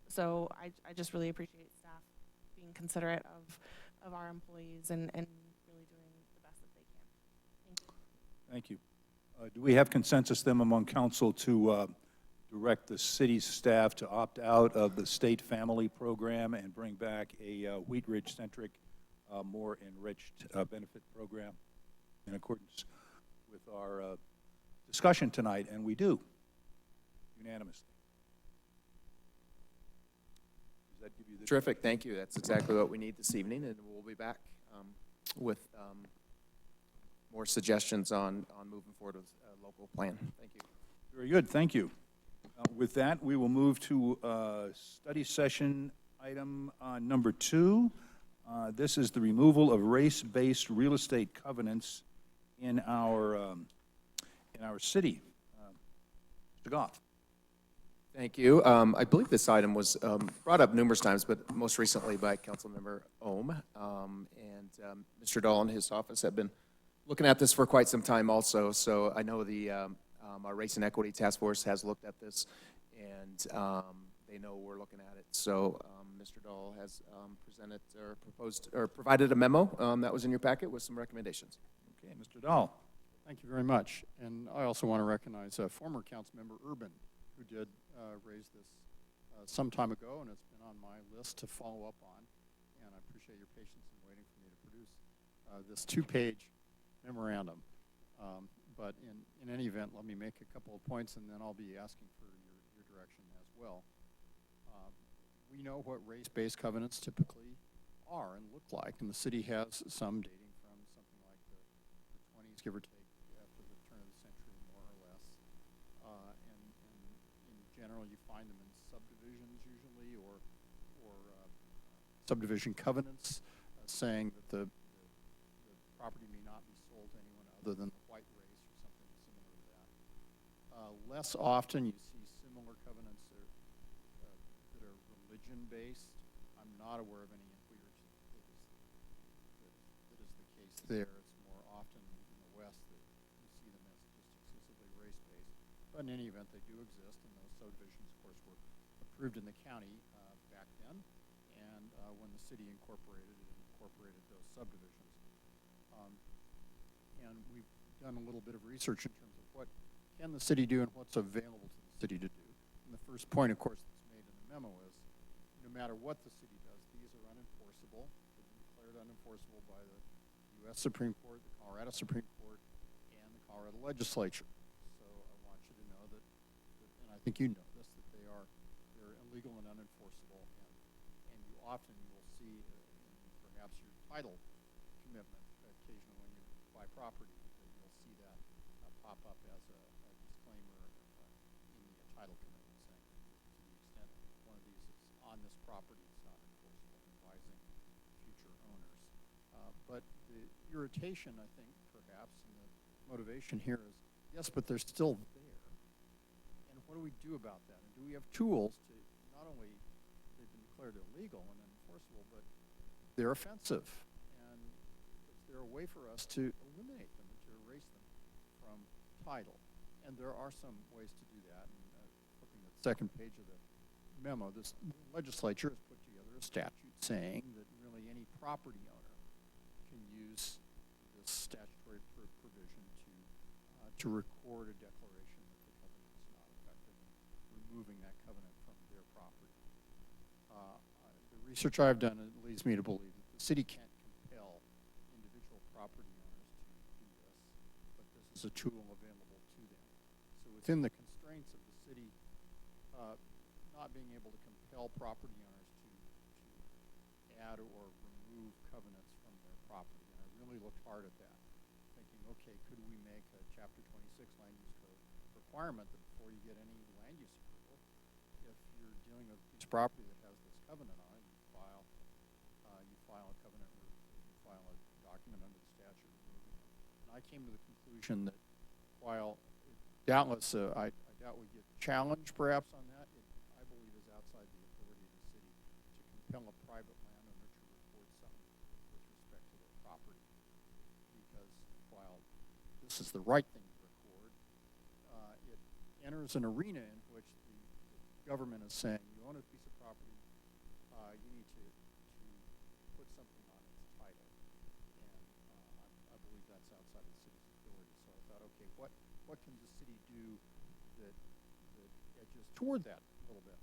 So I just really appreciate staff being considerate of our employees and really doing the best that they can. Thank you. Thank you. Do we have consensus then among council to direct the city's staff to opt out of the state family program and bring back a Wheat Ridge-centric, more enriched benefit program in accordance with our discussion tonight? And we do, unanimously. Does that give you the Terrific, thank you. That's exactly what we need this evening, and we'll be back with more suggestions on moving forward with a local plan. Thank you. Very good, thank you. With that, we will move to study session item number 2. This is the removal of race-based real estate covenants in our city. Mr. Goff. Thank you. I believe this item was brought up numerous times, but most recently by Councilmember Ohm. And Mr. Dahl and his office have been looking at this for quite some time also. So I know our Race and Equity Task Force has looked at this, and they know we're looking at it. So Mr. Dahl has presented or proposed or provided a memo that was in your packet with some recommendations. Okay, Mr. Dahl. Thank you very much. And I also want to recognize former Councilmember Urban, who did raise this some time ago, and it's been on my list to follow up on. And I appreciate your patience in waiting for me to produce this 2-page memorandum. But in any event, let me make a couple of points, and then I'll be asking for your direction as well. We know what race-based covenants typically are and look like, and the city has some dating from something like the 20s, give or take, after the turn of the century, more or less. And in general, you find them in subdivisions usually, or subdivision covenants saying that the property may not be sold to anyone other than the white race or something similar to that. Less often you see similar covenants that are religion-based. I'm not aware of any in Wheat Ridge that is the case there. It's more often in the West that you see them as just exclusively race-based. But in any event, they do exist, and those subdivisions, of course, were approved in the county back then. And when the city incorporated it, incorporated those subdivisions. And we've done a little bit of research in terms of what can the city do and what's available to the city to do. And the first point, of course, that's made in the memo is no matter what the city does, these are unenforceable. They've been declared unenforceable by the U.S. Supreme Court, the Colorado Supreme Court, and the Colorado Legislature. So I want you to know that and I think you know this, that they're illegal and unenforceable. And you often will see in perhaps your title commitment occasionally when you buy property, that you'll see that pop up as a disclaimer in the title commitment saying to the extent one of these is on this property, it's not enforceable, advising future owners. But the irritation, I think, perhaps, and the motivation here is Yes, but they're still there. And what do we do about that? And do we have tools to, not only they've been declared illegal and unenforceable, but they're offensive? And is there a way for us to eliminate them and to erase them from title? And there are some ways to do that. And flipping the second page of the memo, this legislature has put together a statute saying that really any property owner can use this statutory provision to record a declaration that the covenant is not effective and removing that covenant from their property. The research I've done leads me to believe that the city can't compel individual property owners to do this, but this is a tool available to them. So within the constraints of the city not being able to compel property owners to add or remove covenants from their property, and I really looked hard at that, thinking, okay, could we make a Chapter 26 land use code requirement that before you get any land use approval, if you're dealing with a piece of property that has this covenant on it, you file a covenant, or you file a document under the statute removing it. And I came to the conclusion that while doubtless I doubt we get challenged perhaps on that, I believe is outside the authority of the city to compel a private landowner to record something with respect to their property. Because while this is the right thing to record, it enters an arena in which the government is saying, you own a piece of property, you need to put something on its title. And I believe that's outside of the city's authority. So I thought, okay, what can the city do that edges toward that a little bit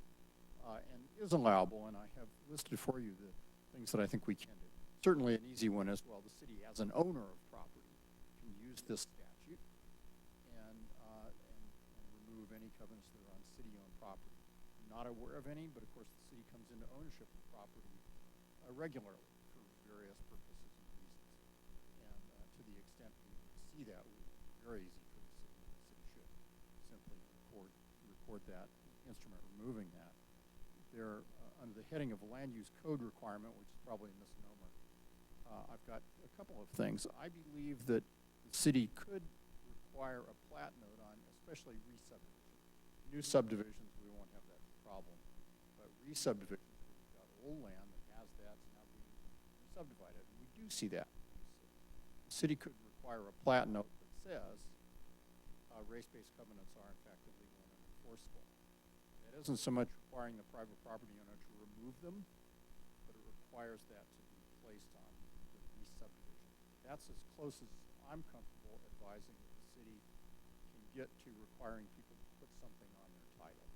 and is allowable? And I have listed for you the things that I think we can do. Certainly an easy one as well. The city, as an owner of property, can use this statute and remove any covenants that are on city-owned property. I'm not aware of any, but of course the city comes into ownership of property regularly for various purposes and reasons. And to the extent we see that, it's very easy for the city. The city should simply record that instrument removing that. There, under the heading of a land use code requirement, which is probably a misnomer, I've got a couple of things. I believe that the city could require a plat note on especially re-subdivision. New subdivisions, we won't have that problem. But re-subdivisions, where you've got old land that has that, now being subdivided. And we do see that. The city could require a plat note that says race-based covenants are in fact illegal and unenforceable. That isn't so much requiring the private property owner to remove them, but it requires that to be placed on the re-subdivision. That's as close as I'm comfortable advising that the city can get to requiring people to put something on their title.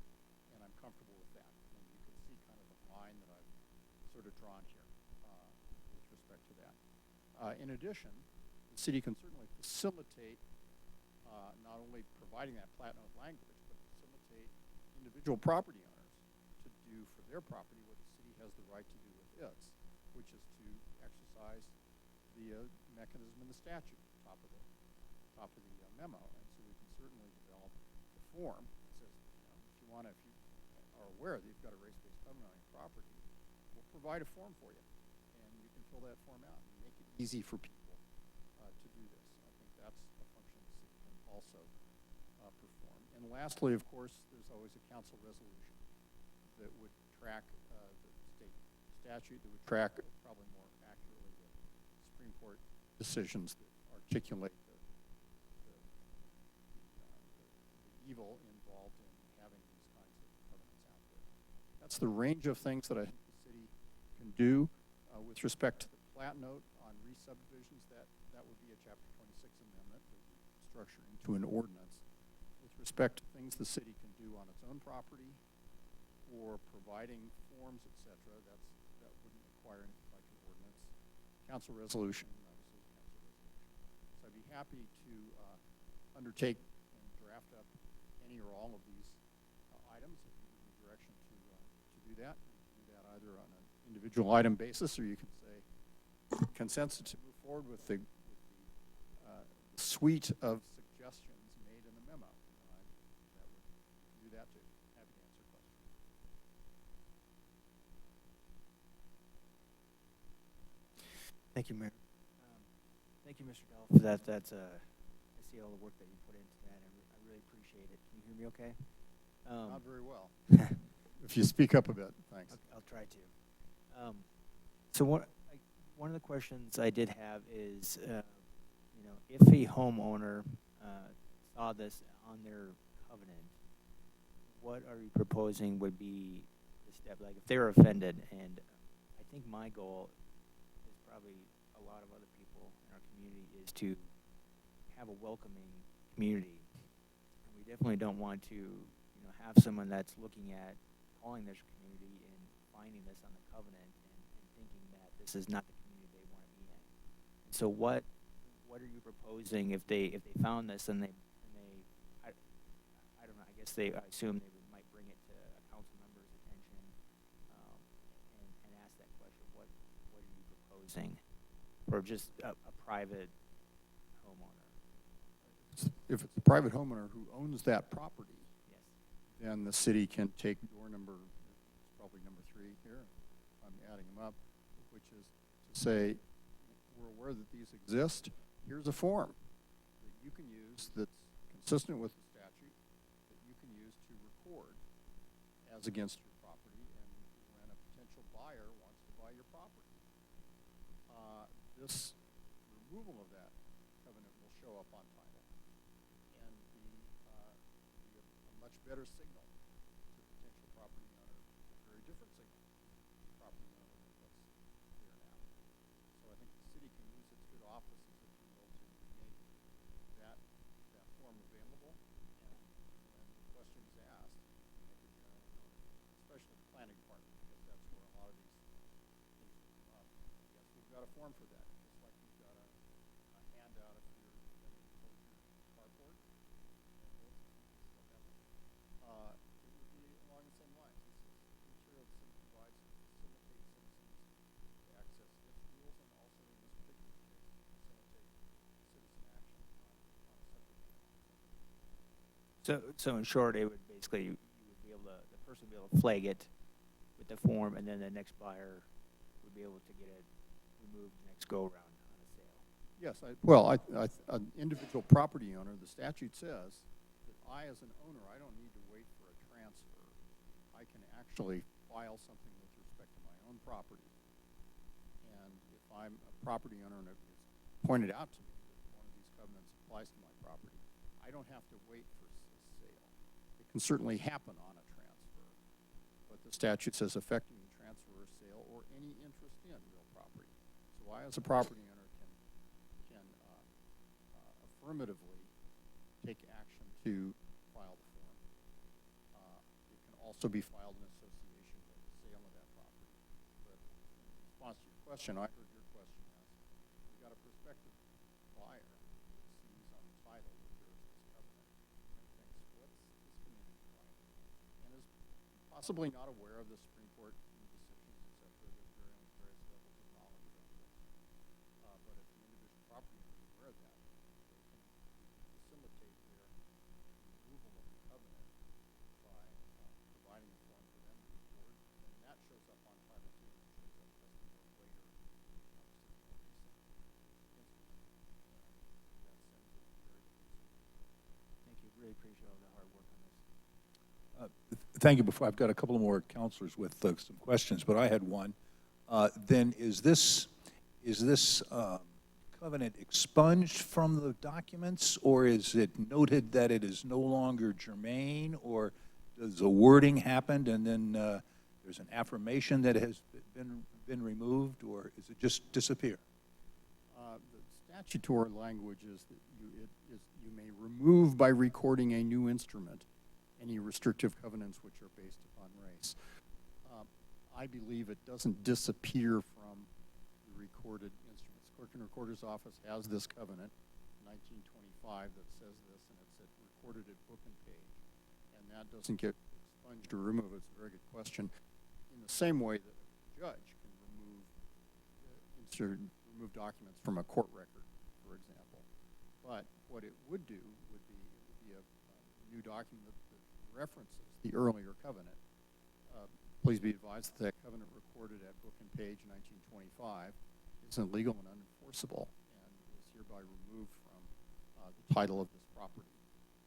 And I'm comfortable with that. And you can see kind of the line that I've sort of drawn here with respect to that. In addition, the city can certainly facilitate not only providing that plat note language, but facilitate individual property owners to do for their property what the city has the right to do with its, which is to exercise the mechanism in the statute, top of the memo. And so we can certainly develop the form that says, if you are aware that you've got a race-based covenant on your property, we'll provide a form for you, and you can fill that form out and make it easy for people to do this. I think that's a function the city can also perform. And lastly, of course, there's always a council resolution that would track the state statute, that would track probably more accurately the Supreme Court decisions that articulate the evil involved in having these kinds of covenants out there. That's the range of things that I think the city can do with respect to the plat note on re-subdivisions. That would be a Chapter 26 amendment that would structure into an ordinance. With respect to things the city can do on its own property or providing forms, etc., that wouldn't require anything like an ordinance. Council resolution, obviously council resolution. So I'd be happy to undertake and draft up any or all of these items if you give me direction to do that. You can do that either on an individual item basis, or you can say consensus to move forward with the suite of suggestions made in the memo. That would do that too. Happy to answer questions. Thank you, Mayor. Thank you, Mr. Dahl, for that. That's a see all the work that you put into that. I really appreciate it. Can you hear me okay? Not very well. If you speak up a bit, thanks. I'll try to. So one of the questions I did have is, you know, if a homeowner saw this on their covenant, what are you proposing would be the step? Like if they're offended, and I think my goal is probably a lot of other people in our community is to have a welcoming community. And we definitely don't want to, you know, have someone that's looking at calling this community and finding this on the covenant and thinking that this is not the community they want to be in. So what are you proposing if they found this and they I don't know, I guess I assume they might bring it to a council member's attention and ask that question, what are you proposing for just a private homeowner? If it's a private homeowner who owns that property, then the city can take door number, probably number 3 here, I'm adding them up, which is to say, we're aware that these exist. Here's a form that you can use that's consistent with the statute that you can use to record as against your property and when a potential buyer wants to buy your property. This removal of that covenant will show up on title and be a much better signal to potential property owner, a very different signal to the property owner than what's there now. So I think the city can use its good offices, if you will, to make that form available. And when the question is asked, you make it generally known, especially the planning department, because that's where a lot of these things will come up. Yes, we've got a form for that, just like we've got a handout if you're going to close your carport. It would be along the same lines. This is material the city provides to facilitate citizens to access its rules and also in this particular case to facilitate citizen action on a subject. So in short, it would basically, the person would be able to flag it with the form, and then the next buyer would be able to get it removed next go around on a sale. Yes, an individual property owner, the statute says that I, as an owner, I don't need to wait for a transfer. I can actually file something with respect to my own property. And if I'm a property owner and it's pointed out to me that one of these covenants applies to my property, I don't have to wait for a sale. It can certainly happen on a transfer, but the statute says affecting the transfer or sale or any interest in real property. So I, as a property owner, can affirmatively take action to file the form. It can also be filed in association with the sale of that property. But in response to your question, I heard your question as, we've got a prospective buyer that sees on the title that there is this covenant and thinks, what's this community like? And is possibly not aware of the Supreme Court decisions, et cetera. There's various levels of knowledge about this. But if the individual property owner is aware of that, we can facilitate their removal of the covenant by providing a form for them to record. And that shows up on title too, and it shows up just more later, obviously more recent instance. And that sends a very different signal. Thank you. Really appreciate all the hard work on this. Thank you. Before I've got a couple more counselors with some questions, but I had one. Then is this covenant expunged from the documents, or is it noted that it is no longer germane, or does the wording happen and then there's an affirmation that it has been removed, or is it just disappear? The statutory language is that you may remove by recording a new instrument any restrictive covenants which are based upon race. I believe it doesn't disappear from the recorded instruments. The Clerk and Recorder's Office has this covenant, 1925, that says this, and it's recorded at book and page. And that doesn't get expunged or removed. It's a very good question. In the same way that a judge can remove documents from a court record, for example. But what it would do would be a new document that references the earlier covenant. Please be advised that covenant recorded at book and page 1925 is illegal and unenforceable and is hereby removed from the title of this property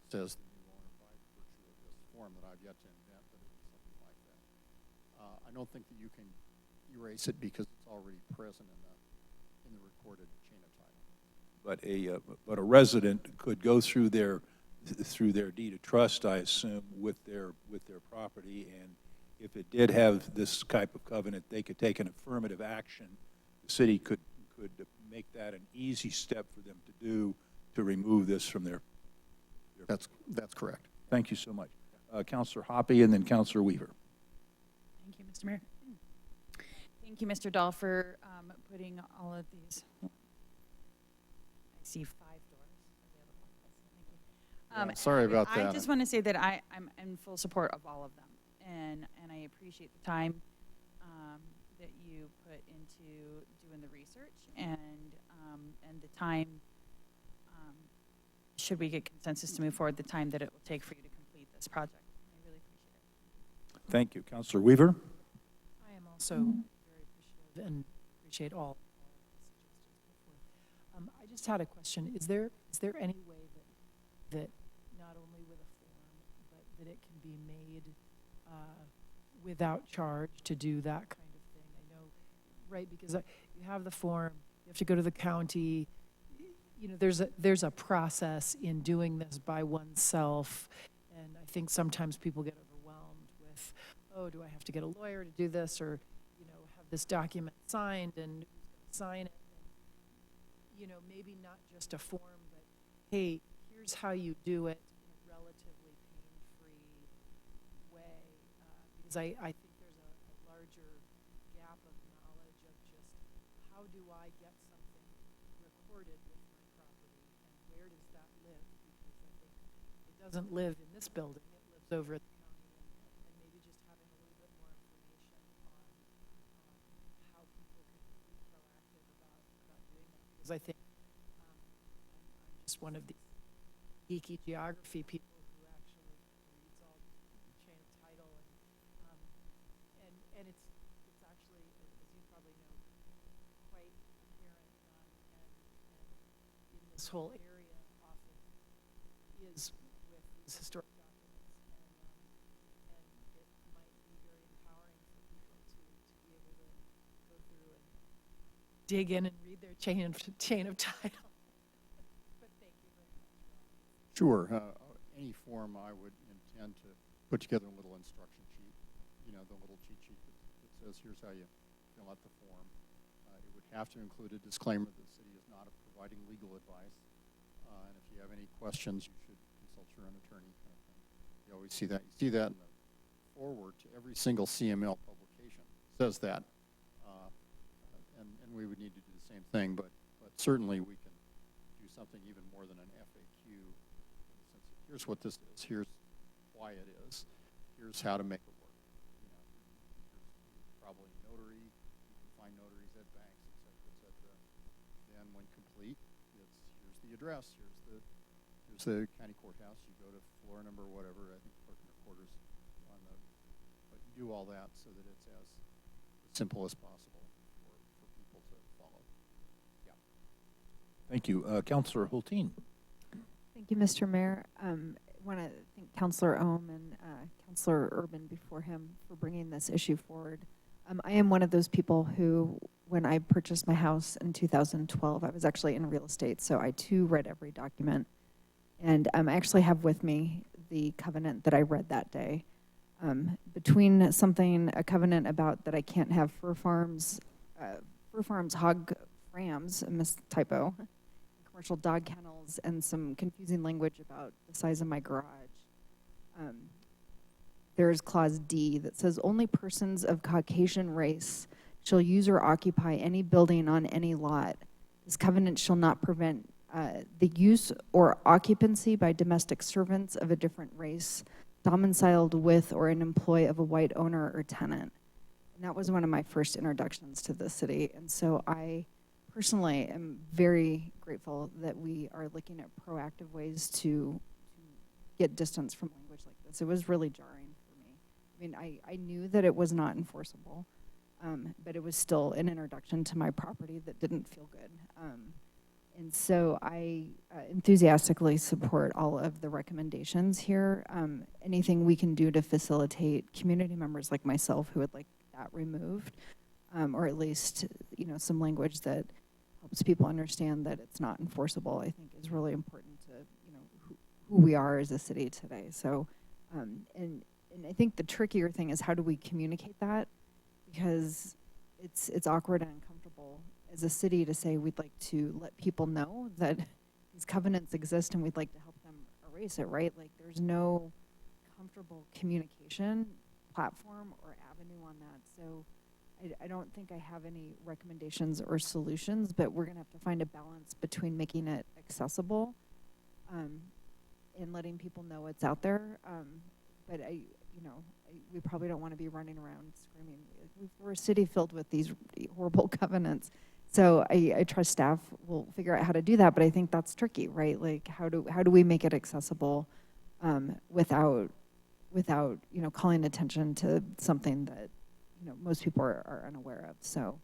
says the new owner by virtue of this form that I've yet to invent, but it was something like that. I don't think that you can erase it because it's already present in the recorded chain of title. But a resident could go through their deed of trust, I assume, with their property, and if it did have this type of covenant, they could take an affirmative action. The city could make that an easy step for them to do to remove this from their. That's correct. Thank you so much, Councilor Hoppe, and then Councilor Weaver. Thank you, Mr. Mayor. Thank you, Mr. Dahl, for putting all of these. I see 5 doors available. Thank you. Yeah, sorry about I that. just want to say that I'm in full support of all of them, and I appreciate the time that you put into doing the research and the time. Should we get consensus to move forward, the time that it will take for you to complete this project. I really appreciate it. Thank you, Councilor Weaver. I am also very appreciative and appreciate all the suggestions put forth. I just had a question. Is there any way that not only with a form, but that it can be made without charge to do that kind of thing? I know, right, because you have the form, you have to go to the county. You know, there's a process in doing this by oneself, and I think sometimes people get overwhelmed with, oh, do I have to get a lawyer to do this, or, you know, have this document signed, and who's going to sign it? And, you know, maybe not just a form, but hey, here's how you do it in a relatively pain-free way, because I think there's a larger gap of knowledge of just how do I get something recorded with my property, and where does that live? Because I think it doesn't live in this building, it lives over at the county, and maybe just having a little bit more information on how people can be proactive about doing that. Because I think I'm just one of these geeky geography people who actually reads all the chain of title, and it's actually, as you probably know, quite apparent, and in this whole area often is with these historic documents, and it might be very empowering for people to be able to go through and dig in and read their chain of title. But thank you very much. Sure. Any form I would intend to put together a little instruction sheet, you know, the little cheat sheet that says here's how you fill out the form. It would have to include a disclaimer that the city is not providing legal advice. And if you have any questions, you should consult your own attorney kind of thing. You always see that. You see that in the forward to every single CML publication. It says that. And we would need to do the same thing, but certainly we can do something even more than an FAQ in the sense of here's what this is, here's why it is, here's how to make it work. You know, here's probably a notary, you can find notaries at banks, et cetera, et cetera. Then when complete, here's the address, here's the county courthouse, you go to floor number whatever, I think clerk and recorder's on the, but you do all that so that it's as simple as possible. Thank you. Councilor Hulteen. Thank you, Mr. Mayor. I want to thank Councilor Ohm and Councilor Urban before him for bringing this issue forward. I am one of those people who, when I purchased my house in 2012, I was actually in real estate, so I too read every document. And I actually have with me the covenant that I read that day. Between a covenant about that I can't have fur farms, hog farms, typo, commercial dog kennels, and some confusing language about the size of my garage. There is clause D that says only persons of Caucasian race shall use or occupy any building on any lot. This covenant shall not prevent the use or occupancy by domestic servants of a different race domiciled with or in employ of a white owner or tenant. And that was one of my first introductions to the city. And so I personally am very grateful that we are looking at proactive ways to get distance from language like this. It was really jarring for me. I mean, I knew that it was not enforceable, but it was still an introduction to my property that didn't feel good. And so I enthusiastically support all of the recommendations here. Anything we can do to facilitate community members like myself who would like that removed, or at least, you know, some language that helps people understand that it's not enforceable, I think is really important to, you know, who we are as a city today. So, and I think the trickier thing is how do we communicate that? Because it's awkward and uncomfortable as a city to say we'd like to let people know that these covenants exist and we'd like to help them erase it, right? Like there's no comfortable communication platform or avenue on that. So I don't think I have any recommendations or solutions, but we're gonna have to find a balance between making it accessible and letting people know it's out there. But we probably don't want to be running around screaming. We're a city filled with these horrible covenants. So I trust staff will figure out how to do that, but I think that's tricky, right? Like how do we make it accessible without you know, calling attention to something that, you know, most people are unaware of. So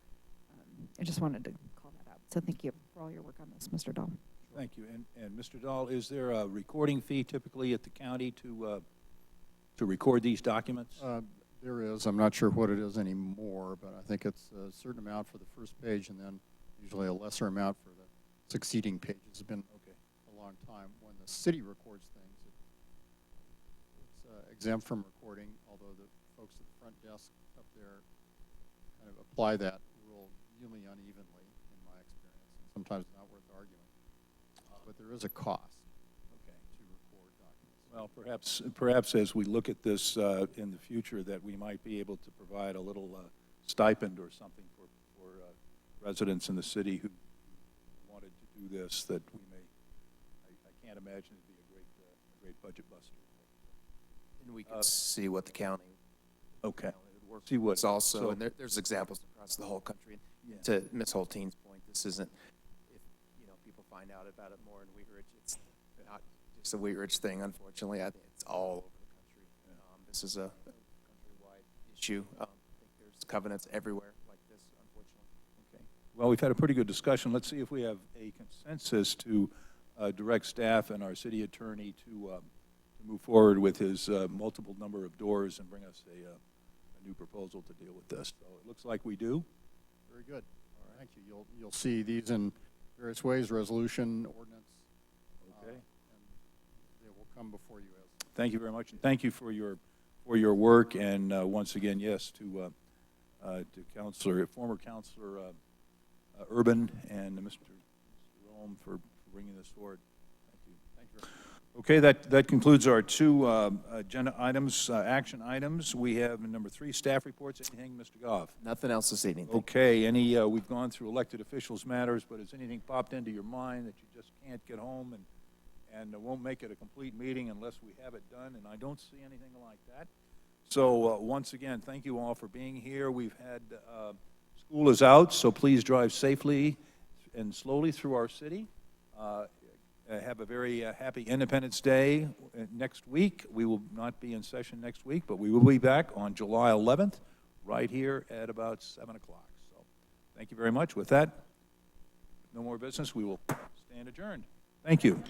I just wanted to call that out. So thank you for all your work on this, Mr. Dahl. Thank you. And Mr. Dahl, is there a recording fee typically at the county to record these documents? There is. I'm not sure what it is anymore, but I think it's a certain amount for the first page and then usually a lesser amount for the succeeding pages. It's been a long time. When the city records things, it's exempt from recording, although the folks at the front desk up there kind of apply that rule really unevenly, in my experience, and sometimes not worth arguing. But there is a cost. Well, perhaps as we look at this in the future, that we might be able to provide a little stipend or something for residents in the city who wanted to do this. That we may, I can't imagine it'd be a great budget buster. And we can see what the county. Okay. See what's also, and there's examples across the whole country. Yeah. To Ms. Holteen's point, this isn't. If you know people find out about it more in Wheat Ridge, it's not just a Wheat Ridge thing, unfortunately. I think it's all over the country. This is a countrywide issue. I think there's covenants everywhere like this, unfortunately. Okay. Well, we've had a pretty good discussion. Let's see if we have a consensus to direct staff and our city attorney to move forward with his multiple number of doors and bring us a new proposal to deal with this. So it looks like we do. Very good. All right. Thank you. You'll see these in various ways: resolution, ordinance. Okay. Come before you as. Thank you very much, and thank you for your work. And once again, yes, to former Councilor Urban and Mr. Rome for bringing this forward. Thank you. Thank you. Okay, that concludes our two agenda items, action items. We have number 3, staff reports. Anything, Mr. Goff? Nothing else this evening. Okay. We've gone through elected officials matters, but has anything popped into your mind that you just can't get home and won't make it a complete meeting unless we have it done? And I don't see anything like that. So once again, thank you all for being here. We've had, school is out, so please drive safely and slowly through our city. Have a very happy Independence Day next week. We will not be in session next week, but we will be back on July 11th, right here at about 7 o'clock. So thank you very much. With that, no more business. We will stand adjourned. Thank you.